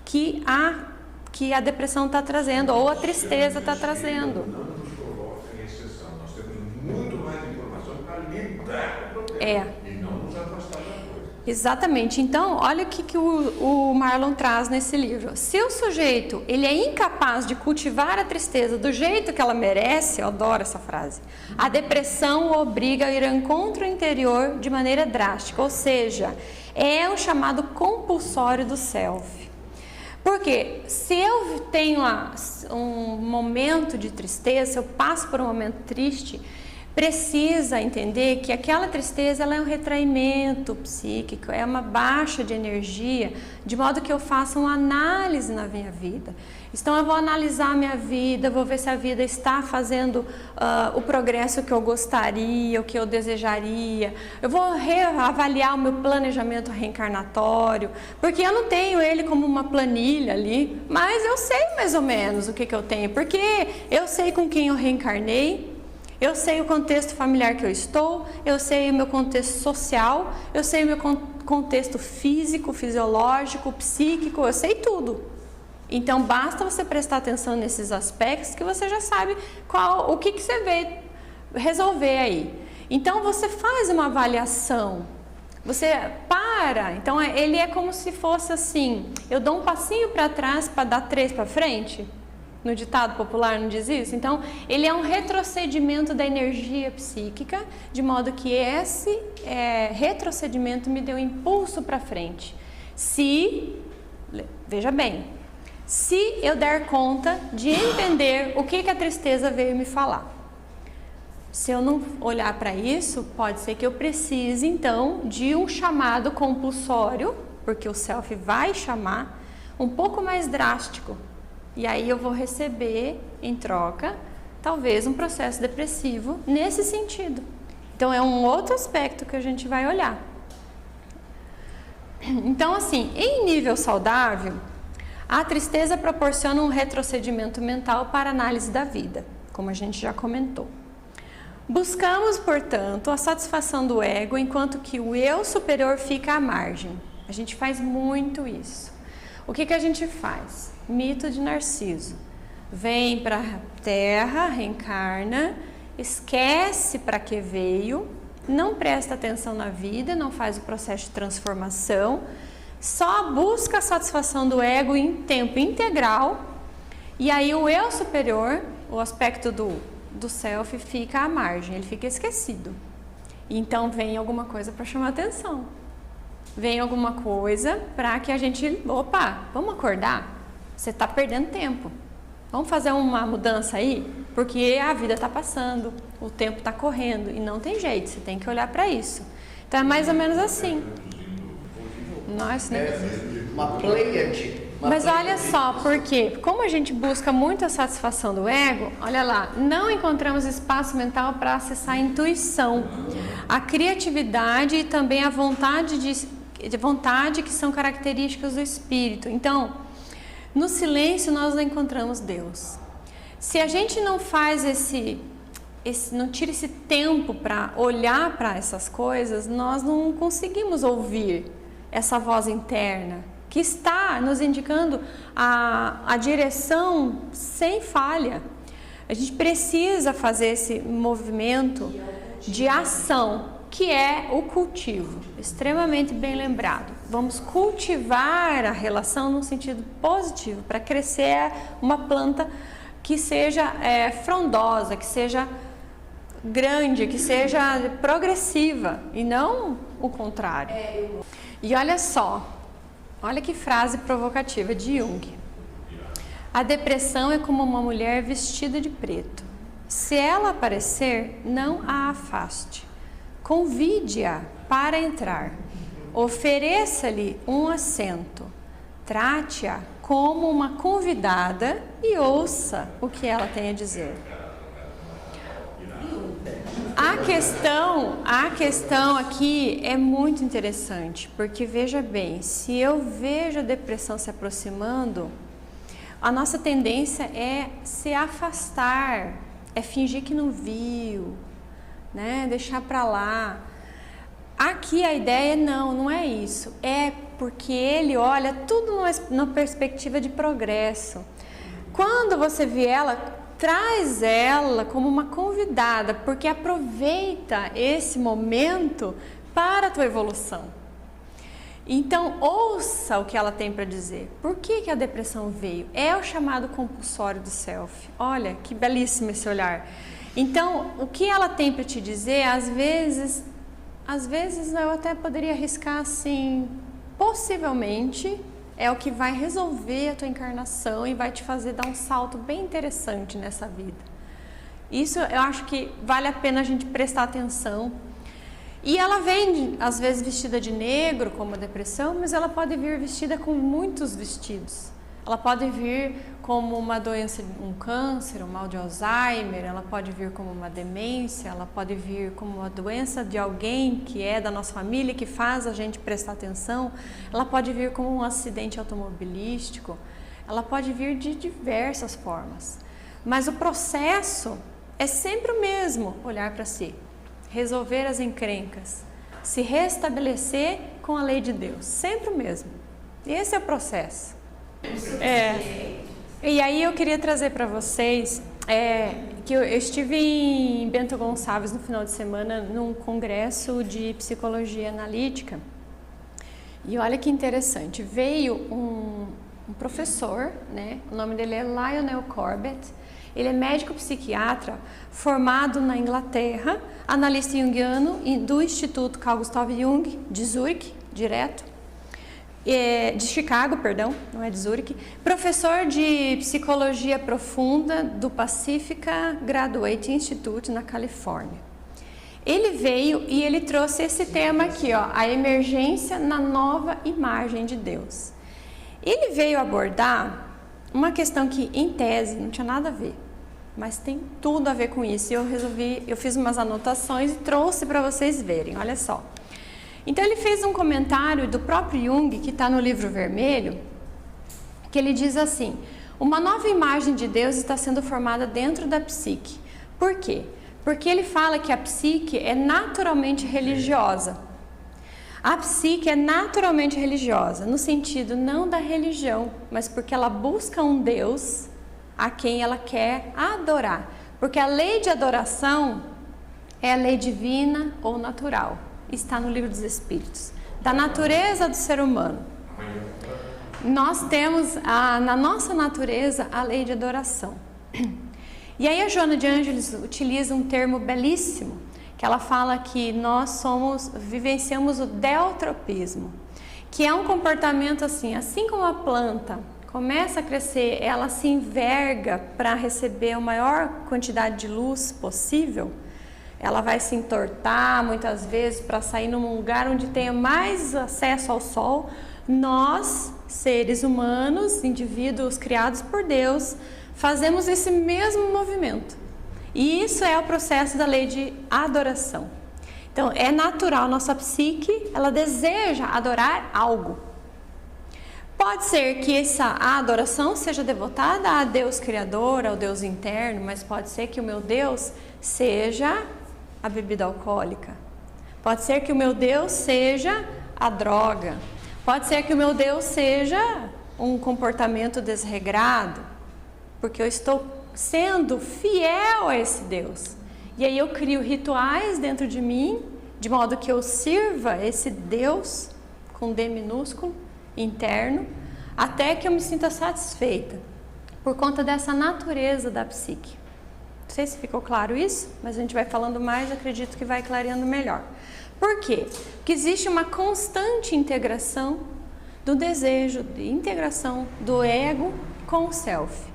que a depressão está trazendo, ou a tristeza está trazendo. Não nos coloca em exceção. Nós temos muito mais informação para lidar com o problema. E não nos afastar da coisa. Exatamente. Então, olha o que o Marlon traz nesse livro. Se o sujeito ele é incapaz de cultivar a tristeza do jeito que ela merece, eu adoro essa frase, a depressão o obriga a ir ao encontro interior de maneira drástica, ou seja, é o chamado compulsório do self. Porque se eu tenho um momento de tristeza, se eu passo por um momento triste, precisa entender que aquela tristeza ela é um retraimento psíquico, é uma baixa de energia, de modo que eu faça uma análise na minha vida. Então eu vou analisar a minha vida, vou ver se a vida está fazendo o progresso que eu gostaria, o que eu desejaria. Eu vou reavaliar o meu planejamento reencarnatório, porque eu não tenho ele como uma planilha ali, mas eu sei mais ou menos o que eu tenho, porque eu sei com quem eu reencarnei, eu sei o contexto familiar que eu estou, eu sei o meu contexto social, eu sei o meu contexto físico, fisiológico, psíquico, eu sei tudo. Então basta você prestar atenção nesses aspectos que você já sabe o que você vê resolver aí. Então você faz uma avaliação, você para, então ele é como se fosse assim, eu dou um passinho para trás para dar 3 para frente. No ditado popular não diz isso? Então, ele é um retrocedimento da energia psíquica, de modo que esse retrocedimento me deu um impulso para frente. Veja bem, se eu der conta de entender o que a tristeza veio me falar. Se eu não olhar para isso, pode ser que eu precise, então, de um chamado compulsório, porque o self vai chamar, um pouco mais drástico. E aí eu vou receber, em troca, talvez um processo depressivo nesse sentido. Então, é um outro aspecto que a gente vai olhar. Então, assim, em nível saudável, a tristeza proporciona um retrocedimento mental para a análise da vida, como a gente já comentou. Buscamos, portanto, a satisfação do ego, enquanto que o eu superior fica à margem. A gente faz muito isso. O que a gente faz? Mito de Narciso. Vem para a Terra, reencarna, esquece para que veio, não presta atenção na vida, não faz o processo de transformação, só busca a satisfação do ego em tempo integral, e aí o eu superior, o aspecto do self, fica à margem, ele fica esquecido. Então vem alguma coisa para chamar atenção. vem alguma coisa para que a gente, opa, vamos acordar? Você está perdendo tempo. Vamos fazer uma mudança aí? Porque a vida está passando, o tempo está correndo e não tem jeito, você tem que olhar para isso. Então é mais ou menos assim. Nós, né? Uma pleiade. Mas olha só, porque como a gente busca muito a satisfação do ego, olha lá, não encontramos espaço mental para acessar a intuição, a criatividade e também a vontade que são características do espírito. Então, no silêncio nós encontramos Deus. Se a gente não faz não tira esse tempo para olhar para essas coisas, nós não conseguimos ouvir essa voz interna que está nos indicando a direção sem falha. A gente precisa fazer esse movimento de ação, que é o cultivo, extremamente bem lembrado. Vamos cultivar a relação no sentido positivo, para crescer uma planta que seja frondosa, que seja grande, que seja progressiva, e não o contrário. E olha só, olha que frase provocativa de Jung. A depressão é como uma mulher vestida de preto. Se ela aparecer, não a afaste. Convide-a para entrar. Ofereça-lhe um assento. Trate-a como uma convidada e ouça o que ela tem a dizer. A questão aqui é muito interessante, porque veja bem, se eu vejo a depressão se aproximando, a nossa tendência é se afastar, é fingir que não viu, né? Deixar para lá. Aqui a ideia não é isso, é porque ele olha tudo na perspectiva de progresso. Quando você vê ela, traz ela como uma convidada, porque aproveita esse momento para a tua evolução. Então, ouça o que ela tem para dizer. Por que a depressão veio? É o chamado compulsório do self. Olha, que belíssimo esse olhar. Então, o que ela tem para te dizer, às vezes eu até poderia arriscar assim, possivelmente é o que vai resolver a tua encarnação e vai te fazer dar um salto bem interessante nessa vida. Isso eu acho que vale a pena a gente prestar atenção. E ela vem, às vezes, vestida de negro, como a depressão, mas ela pode vir vestida com muitos vestidos. Ela pode vir como uma doença, um câncer, um mal de Alzheimer, ela pode vir como uma demência, ela pode vir como uma doença de alguém que é da nossa família, que faz a gente prestar atenção, ela pode vir como um acidente automobilístico, ela pode vir de diversas formas. Mas o processo é sempre o mesmo, olhar para si, resolver as encrencas, se restabelecer com a lei de Deus, sempre o mesmo. Esse é o processo. E aí eu queria trazer para vocês que eu estive em Bento Gonçalves no final de semana num congresso de psicologia analítica, e olha que interessante, veio um professor, né? O nome dele é Lionel Corbett. Ele é médico psiquiatra formado na Inglaterra, analista junguiano do Instituto Carl Gustav Jung de Zurique, de Chicago, perdão, não é de Zurique, professor de psicologia profunda do Pacifica Graduate Institute na Califórnia. Ele veio e ele trouxe esse tema aqui, ó, a emergência na nova imagem de Deus. Ele veio abordar uma questão que, em tese, não tinha nada a ver, mas tem tudo a ver com isso. E eu fiz umas anotações e trouxe para vocês verem, olha só. Então ele fez um comentário do próprio Jung, que está no livro vermelho, que ele diz assim: uma nova imagem de Deus está sendo formada dentro da psique. Por quê? Porque ele fala que a psique é naturalmente religiosa. A psique é naturalmente religiosa, no sentido não da religião, mas porque ela busca um Deus a quem ela quer adorar. Porque a lei de adoração é a lei divina ou natural. Está no Livro dos Espíritos, da natureza do ser humano. Nós temos na nossa natureza a lei de adoração. E aí a Joana de Ângeles utiliza um termo belíssimo, que ela fala que nós vivenciamos o deutropismo, que é um comportamento assim como a planta começa a crescer, ela se enverga para receber a maior quantidade de luz possível, ela vai se entortar muitas vezes para sair num lugar onde tenha mais acesso ao sol. Nós, seres humanos, indivíduos criados por Deus, fazemos esse mesmo movimento. E isso é o processo da lei de adoração. Então, é natural, nossa psique, ela deseja adorar algo. Pode ser que essa adoração seja devotada a Deus Criador, ao Deus interno, mas pode ser que o meu Deus seja a bebida alcoólica. Pode ser que o meu Deus seja a droga. Pode ser que o meu Deus seja um comportamento desregrado, porque eu estou sendo fiel a esse Deus. E aí eu crio rituais dentro de mim, de modo que eu sirva esse Deus, com D minúsculo, interno, até que eu me sinta satisfeita, por conta dessa natureza da psique. Não sei se ficou claro isso, mas a gente vai falando mais, acredito que vai clareando melhor. Por quê? Porque existe uma constante integração do desejo, de integração do ego com o self.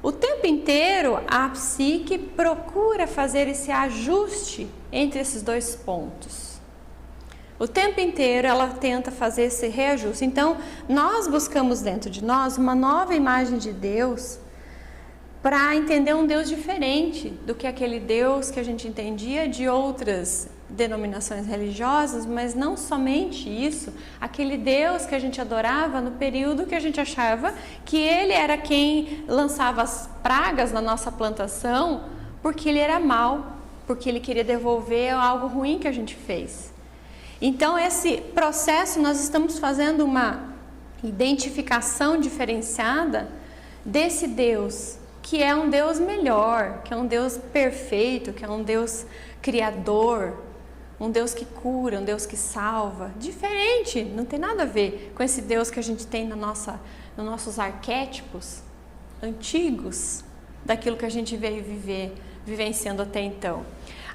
O tempo inteiro a psique procura fazer esse ajuste entre esses dois pontos. O tempo inteiro ela tenta fazer esse reajuste. Então, nós buscamos dentro de nós uma nova imagem de Deus para entender um Deus diferente do que aquele Deus que a gente entendia de outras denominações religiosas, mas não somente isso, aquele Deus que a gente adorava no período que a gente achava que ele era quem lançava as pragas na nossa plantação, porque ele era mau, porque ele queria devolver algo ruim que a gente fez. Então, esse processo, nós estamos fazendo uma identificação diferenciada desse Deus, que é um Deus melhor, que é um Deus perfeito, que é um Deus criador, um Deus que cura, um Deus que salva. Diferente, não tem nada a ver com esse Deus que a gente tem nos nossos arquétipos antigos, daquilo que a gente veio vivenciando até então.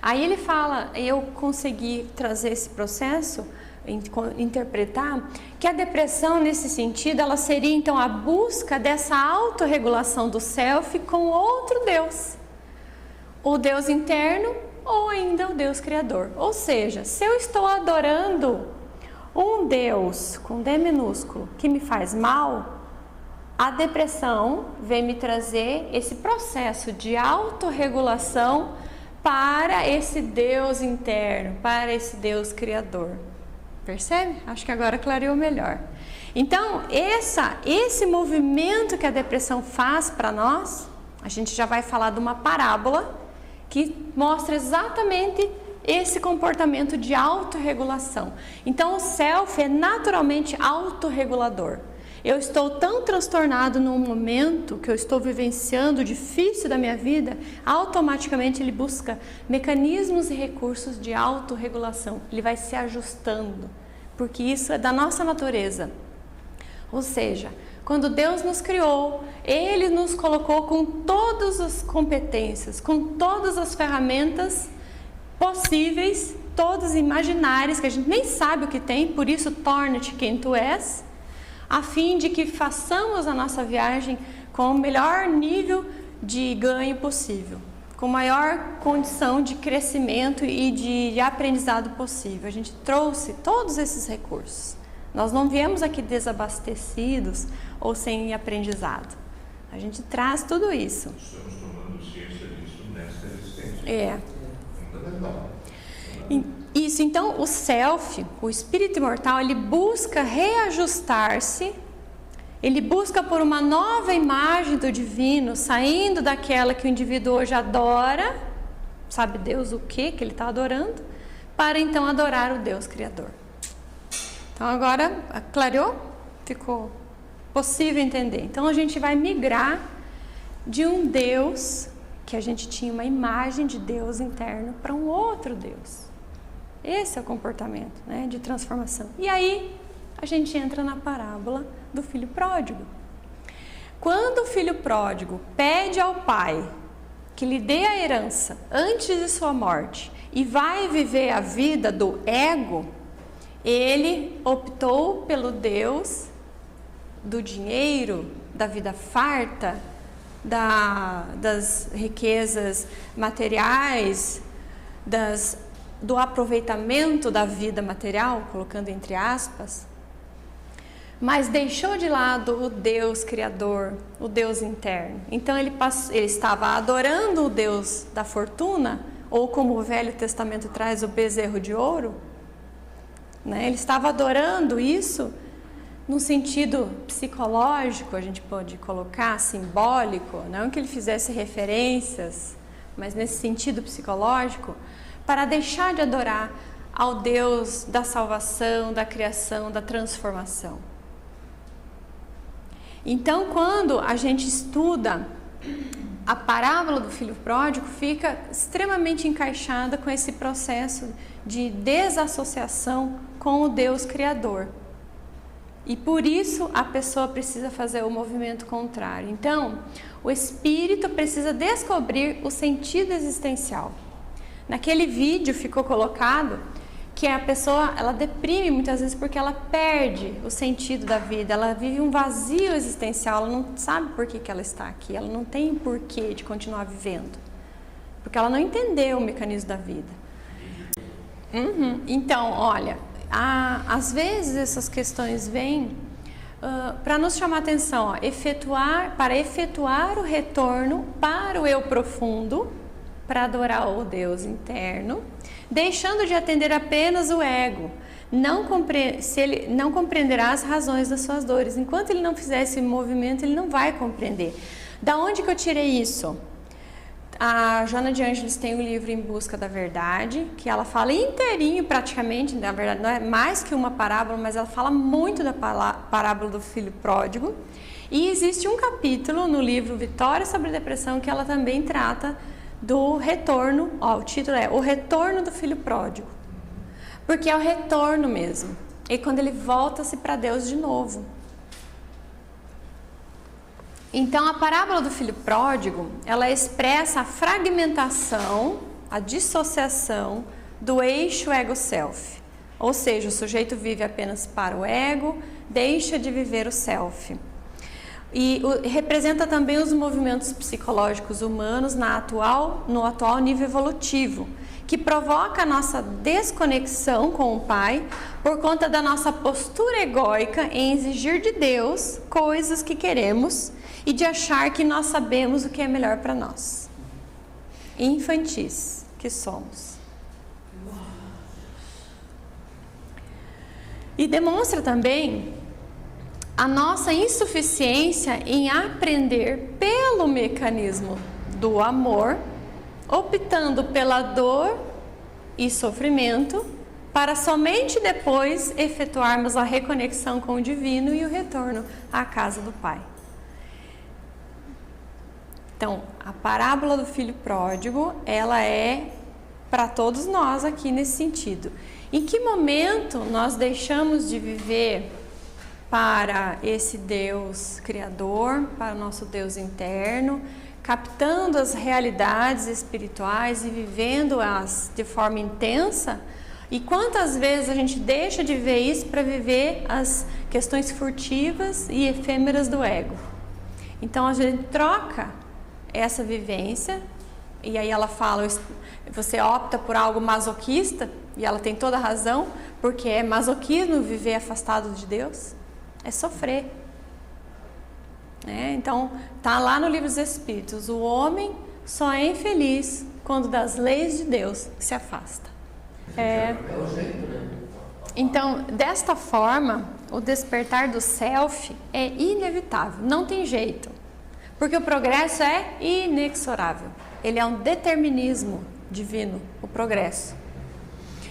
Aí ele fala, eu consegui trazer esse processo, interpretar, que a depressão nesse sentido, ela seria então a busca dessa autorregulação do self com outro Deus. O Deus interno ou ainda o Deus criador. Ou seja, se eu estou adorando um Deus com D minúsculo que me faz mal, a depressão vem me trazer esse processo de autorregulação para esse Deus interno, para esse Deus criador. Percebe? Acho que agora clareou melhor. Então, esse movimento que a depressão faz para nós, a gente já vai falar de uma parábola que mostra exatamente esse comportamento de autorregulação. Então, o self é naturalmente autorregulador. Eu estou tão transtornado num momento que eu estou vivenciando difícil da minha vida, automaticamente ele busca mecanismos e recursos de autorregulação. Ele vai se ajustando, porque isso é da nossa natureza. Ou seja, quando Deus nos criou, Ele nos colocou com todas as competências, com todas as ferramentas possíveis, todas imaginárias, que a gente nem sabe o que tem, por isso torna-te quem tu és, a fim de que façamos a nossa viagem com o melhor nível de ganho possível, com maior condição de crescimento e de aprendizado possível. A gente trouxe todos esses recursos. Nós não viemos aqui desabastecidos ou sem aprendizado. A gente traz tudo isso. Estamos tomando ciência disso nesta existência. É. Fundamental. Isso, então o self, o espírito imortal, ele busca reajustar-se, ele busca por uma nova imagem do divino, saindo daquela que o indivíduo hoje adora, sabe Deus o que ele está adorando, para então adorar o Deus Criador. Então agora, clareou? Ficou possível entender. Então a gente vai migrar de um Deus, que a gente tinha uma imagem de Deus interno, para um outro Deus. Esse é o comportamento, né, de transformação. E aí a gente entra na parábola do filho pródigo. Quando o filho pródigo pede ao pai que lhe dê a herança antes de sua morte e vai viver a vida do ego, ele optou pelo Deus do dinheiro, da vida farta, das riquezas materiais, do aproveitamento da vida material, colocando entre aspas, mas deixou de lado o Deus Criador, o Deus interno. Então ele estava adorando o Deus da fortuna, ou como o Velho Testamento traz, o bezerro de ouro, né? Ele estava adorando isso no sentido psicológico, a gente pode colocar, simbólico, não que ele fizesse referências, mas nesse sentido psicológico, para deixar de adorar ao Deus da salvação, da criação, da transformação. Então, quando a gente estuda a parábola do filho pródigo, fica extremamente encaixada com esse processo de desassociação com o Deus Criador. E por isso a pessoa precisa fazer o movimento contrário. Então, o espírito precisa descobrir o sentido existencial. Naquele vídeo ficou colocado que a pessoa, ela deprime muitas vezes porque ela perde o sentido da vida, ela vive um vazio existencial, ela não sabe por que ela está aqui, ela não tem porquê de continuar vivendo, porque ela não entendeu o mecanismo da vida. Então, olha, às vezes essas questões vêm para nos chamar a atenção, para efetuar o retorno para o eu profundo, para adorar o Deus interno, deixando de atender apenas o ego. Se ele não compreenderá as razões das suas dores. Enquanto ele não fizer esse movimento, ele não vai compreender. Da onde que eu tirei isso? A Joana de Ângeles tem o livro Em Busca da Verdade, que ela fala inteirinho praticamente, na verdade não é mais que uma parábola, mas ela fala muito da parábola do filho pródigo. E existe um capítulo no livro Vitória sobre a Depressão que ela também trata do retorno, o título é O Retorno do Filho Pródigo, porque é o retorno mesmo, e quando ele volta-se para Deus de novo. Então a parábola do filho pródigo, ela expressa a fragmentação, a dissociação do eixo ego-self, ou seja, o sujeito vive apenas para o ego, deixa de viver o self. E representa também os movimentos psicológicos humanos no atual nível evolutivo, que provoca a nossa desconexão com o Pai por conta da nossa postura egóica em exigir de Deus coisas que queremos e de achar que nós sabemos o que é melhor para nós. Infantis que somos. E demonstra também a nossa insuficiência em aprender pelo mecanismo do amor, optando pela dor e sofrimento, para somente depois efetuarmos a reconexão com o divino e o retorno à casa do Pai. Então, a parábola do filho pródigo, ela é para todos nós aqui nesse sentido. Em que momento nós deixamos de viver para esse Deus Criador, para o nosso Deus interno, captando as realidades espirituais e vivendo-as de forma intensa? E quantas vezes a gente deixa de ver isso para viver as questões furtivas e efêmeras do ego? Então a gente troca essa vivência, e aí ela fala, você opta por algo masoquista, e ela tem toda a razão, porque é masoquismo viver afastado de Deus. É sofrer. Então, tá lá no Livro dos Espíritos, o homem só é infeliz quando das leis de Deus se afasta. Então, desta forma, o despertar do self é inevitável, não tem jeito, porque o progresso é inexorável, ele é um determinismo divino, o progresso.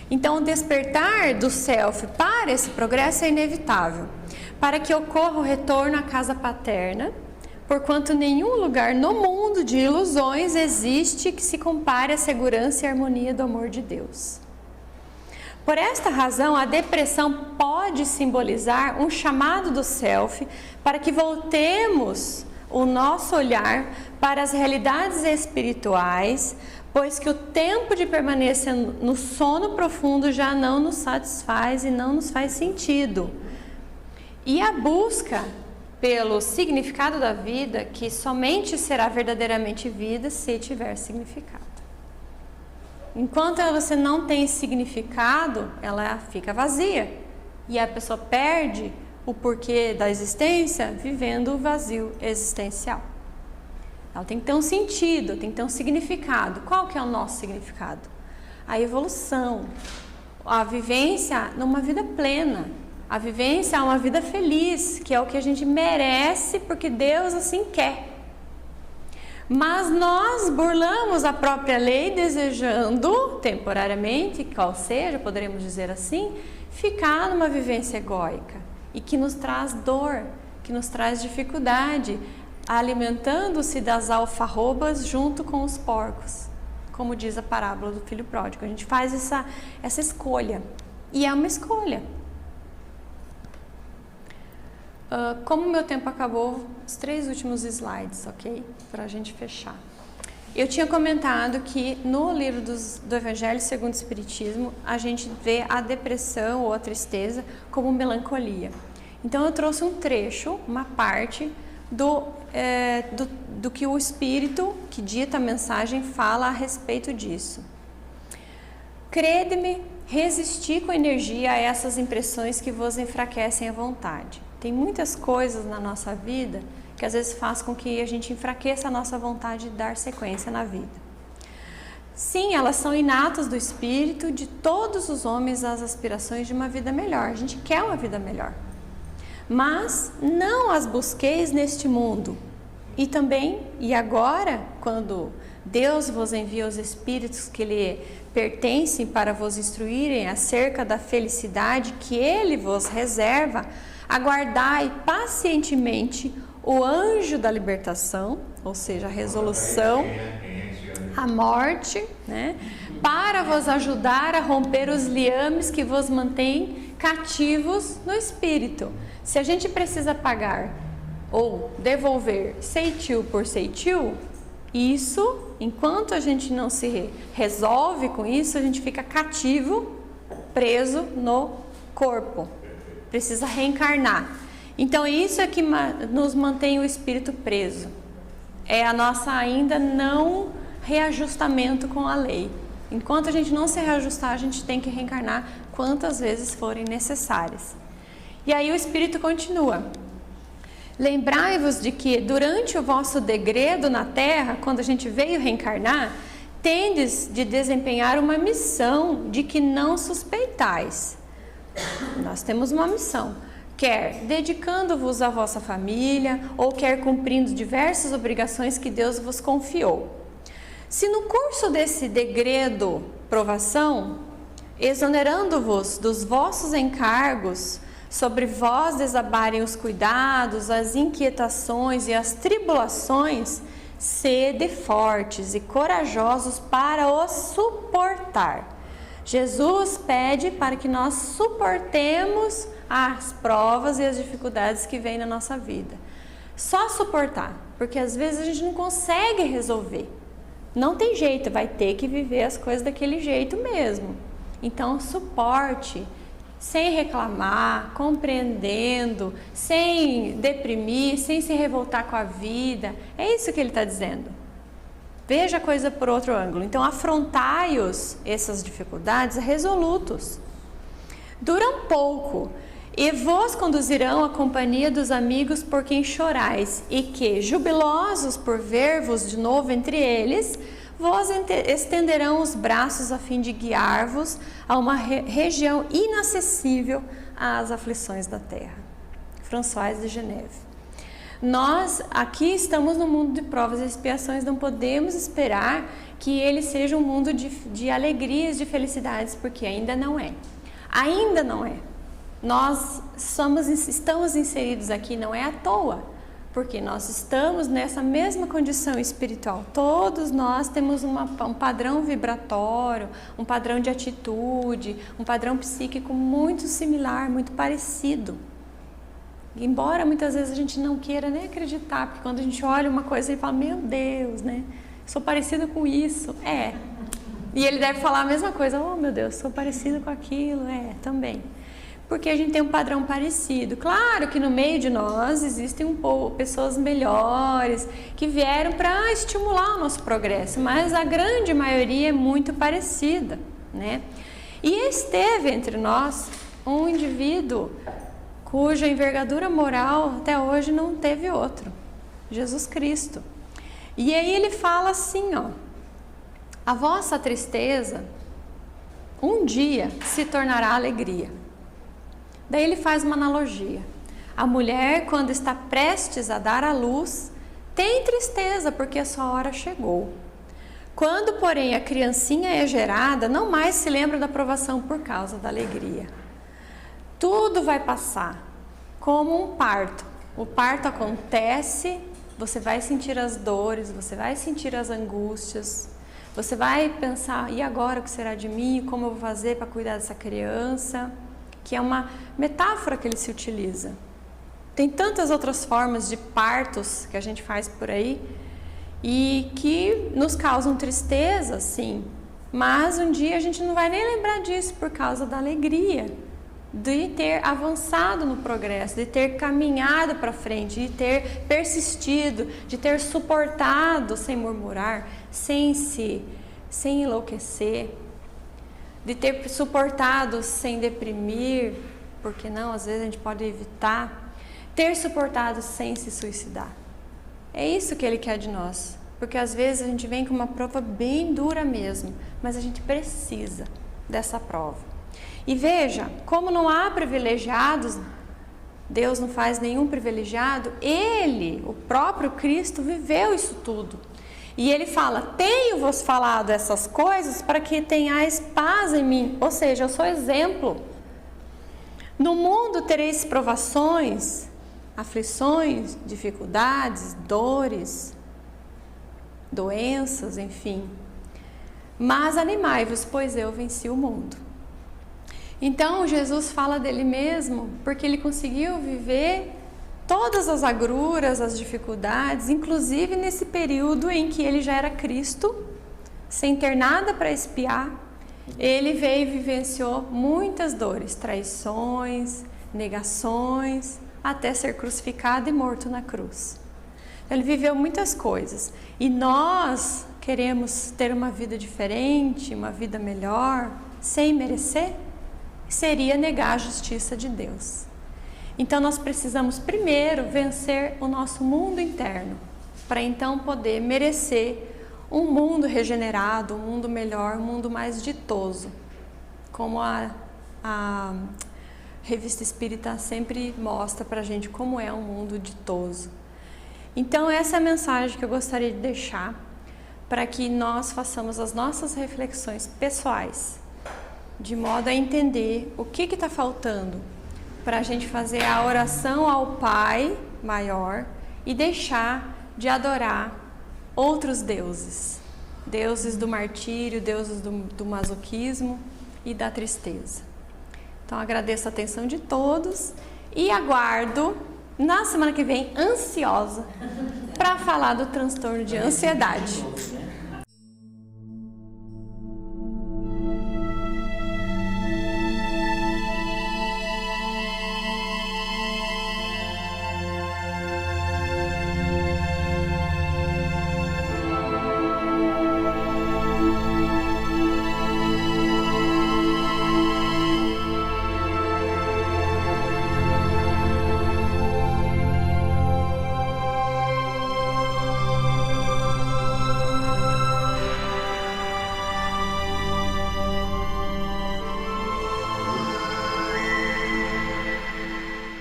Então, o despertar do self para esse progresso é inevitável, para que ocorra o retorno à casa paterna, porquanto nenhum lugar no mundo de ilusões existe que se compare à segurança e harmonia do amor de Deus. Por esta razão, a depressão pode simbolizar um chamado do self para que voltemos o nosso olhar para as realidades espirituais, pois que o tempo de permanência no sono profundo já não nos satisfaz e não nos faz sentido. E a busca pelo significado da vida, que somente será verdadeiramente vida se tiver significado. Enquanto você não tem significado, ela fica vazia. E a pessoa perde o porquê da existência vivendo o vazio existencial. Ela tem que ter um sentido, tem que ter um significado. Qual que é o nosso significado? A evolução, a vivência numa vida plena, a vivência a uma vida feliz, que é o que a gente merece porque Deus assim quer. Mas nós burlamos a própria lei desejando, temporariamente, qual seja, poderemos dizer assim, ficar numa vivência egóica e que nos traz dor, que nos traz dificuldade, alimentando-se das alfarrobas junto com os porcos, como diz a parábola do filho pródigo. A gente faz essa escolha, e é uma escolha. Como meu tempo acabou, os 3 últimos slides, ok? Para a gente fechar. Eu tinha comentado que no livro do Evangelho segundo o Espiritismo, a gente vê a depressão ou a tristeza como melancolia. Então eu trouxe um trecho, uma parte do que o Espírito, que dita a mensagem, fala a respeito disso. Crede-me, resisti com energia a essas impressões que vos enfraquecem a vontade. Tem muitas coisas na nossa vida que às vezes faz com que a gente enfraqueça a nossa vontade de dar sequência na vida. Sim, elas são inatas do espírito de todos os homens, as aspirações de uma vida melhor. A gente quer uma vida melhor. Mas não as busqueis neste mundo. E também, e agora, quando Deus vos envia os espíritos que lhe pertencem para vos instruírem acerca da felicidade que Ele vos reserva, aguardai pacientemente o anjo da libertação, ou seja, a resolução, a morte, né, para vos ajudar a romper os liames que vos mantêm cativos no espírito. Se a gente precisa pagar ou devolver ceitil por ceitil, isso, enquanto a gente não se resolve com isso, a gente fica cativo, preso no corpo. Precisa reencarnar. Então isso é que nos mantém o espírito preso. É a nossa ainda não reajustamento com a lei. Enquanto a gente não se reajustar, a gente tem que reencarnar quantas vezes forem necessárias. E aí o espírito continua. Lembrai-vos de que durante o vosso degredo na terra, quando a gente veio reencarnar, tendes de desempenhar uma missão de que não suspeitais. Nós temos uma missão, quer dedicando-vos à vossa família, ou quer cumprindo diversas obrigações que Deus vos confiou. Se no curso desse degredo, provação, exonerando-vos dos vossos encargos, sobre vós desabarem os cuidados, as inquietações e as tribulações, sede fortes e corajosos para os suportar. Jesus pede para que nós suportemos as provas e as dificuldades que vêm na nossa vida. Só suportar, porque às vezes a gente não consegue resolver. Não tem jeito, vai ter que viver as coisas daquele jeito mesmo. Então, suporte, sem reclamar, compreendendo, sem deprimir, sem se revoltar com a vida. É isso que ele está dizendo. Veja a coisa por outro ângulo. Então, afrontai-os, essas dificuldades, resolutos. Duram pouco e vos conduzirão à companhia dos amigos por quem chorais, e que, jubilosos por ver-vos de novo entre eles, vos estenderão os braços a fim de guiar-vos a uma região inacessível às aflições da terra. François de Geneve. Nós aqui estamos no mundo de provas e expiações, não podemos esperar que ele seja um mundo de alegrias, de felicidades, porque ainda não é. Ainda não é. Nós estamos inseridos aqui, não é à toa, porque nós estamos nessa mesma condição espiritual. Todos nós temos um padrão vibratório, um padrão de atitude, um padrão psíquico muito similar, muito parecido. Embora muitas vezes a gente não queira nem acreditar, porque quando a gente olha uma coisa e fala, meu Deus, né? Sou parecido com isso. É. E ele deve falar a mesma coisa, oh meu Deus, sou parecido com aquilo. É, também. Porque a gente tem um padrão parecido. Claro que no meio de nós existem pessoas melhores que vieram para estimular o nosso progresso, mas a grande maioria é muito parecida, né? E esteve entre nós um indivíduo cuja envergadura moral até hoje não teve outro, Jesus Cristo. E aí ele fala assim, ó, a vossa tristeza um dia se tornará alegria. Daí ele faz uma analogia. A mulher, quando está prestes a dar à luz, tem tristeza porque a sua hora chegou. Quando, porém, a criancinha é gerada, não mais se lembra da provação por causa da alegria. Tudo vai passar, como um parto. O parto acontece, você vai sentir as dores, você vai sentir as angústias, você vai pensar, e agora o que será de mim? Como eu vou fazer para cuidar dessa criança? Que é uma metáfora que ele se utiliza. Tem tantas outras formas de partos que a gente faz por aí e que nos causam tristeza, sim, mas um dia a gente não vai nem lembrar disso por causa da alegria de ter avançado no progresso, de ter caminhado para frente, de ter persistido, de ter suportado sem murmurar, sem enlouquecer, de ter suportado sem deprimir, porque não, às vezes a gente pode evitar, ter suportado sem se suicidar. É isso que ele quer de nós, porque às vezes a gente vem com uma prova bem dura mesmo, mas a gente precisa dessa prova. E veja, como não há privilegiados, Deus não faz nenhum privilegiado, Ele, o próprio Cristo, viveu isso tudo. E Ele fala, tenho-vos falado essas coisas para que tenhais paz em mim, ou seja, eu sou exemplo. No mundo tereis provações, aflições, dificuldades, dores, doenças, enfim. Mas animai-vos, pois eu venci o mundo. Então Jesus fala dele mesmo porque ele conseguiu viver todas as agruras, as dificuldades, inclusive nesse período em que ele já era Cristo, sem ter nada para expiar. Ele veio e vivenciou muitas dores, traições, negações, até ser crucificado e morto na cruz. Ele viveu muitas coisas e nós queremos ter uma vida diferente, uma vida melhor, sem merecer? Seria negar a justiça de Deus. Então nós precisamos primeiro vencer o nosso mundo interno, para então poder merecer um mundo regenerado, um mundo melhor, um mundo mais ditoso, como a Revista Espírita sempre mostra para a gente como é um mundo ditoso. Então essa é a mensagem que eu gostaria de deixar, para que nós façamos as nossas reflexões pessoais, de modo a entender o que está faltando, para a gente fazer a oração ao Pai maior e deixar de adorar outros deuses, deuses do martírio, deuses do masoquismo e da tristeza. Então agradeço a atenção de todos e aguardo na semana que vem, ansiosa, para falar do transtorno de ansiedade.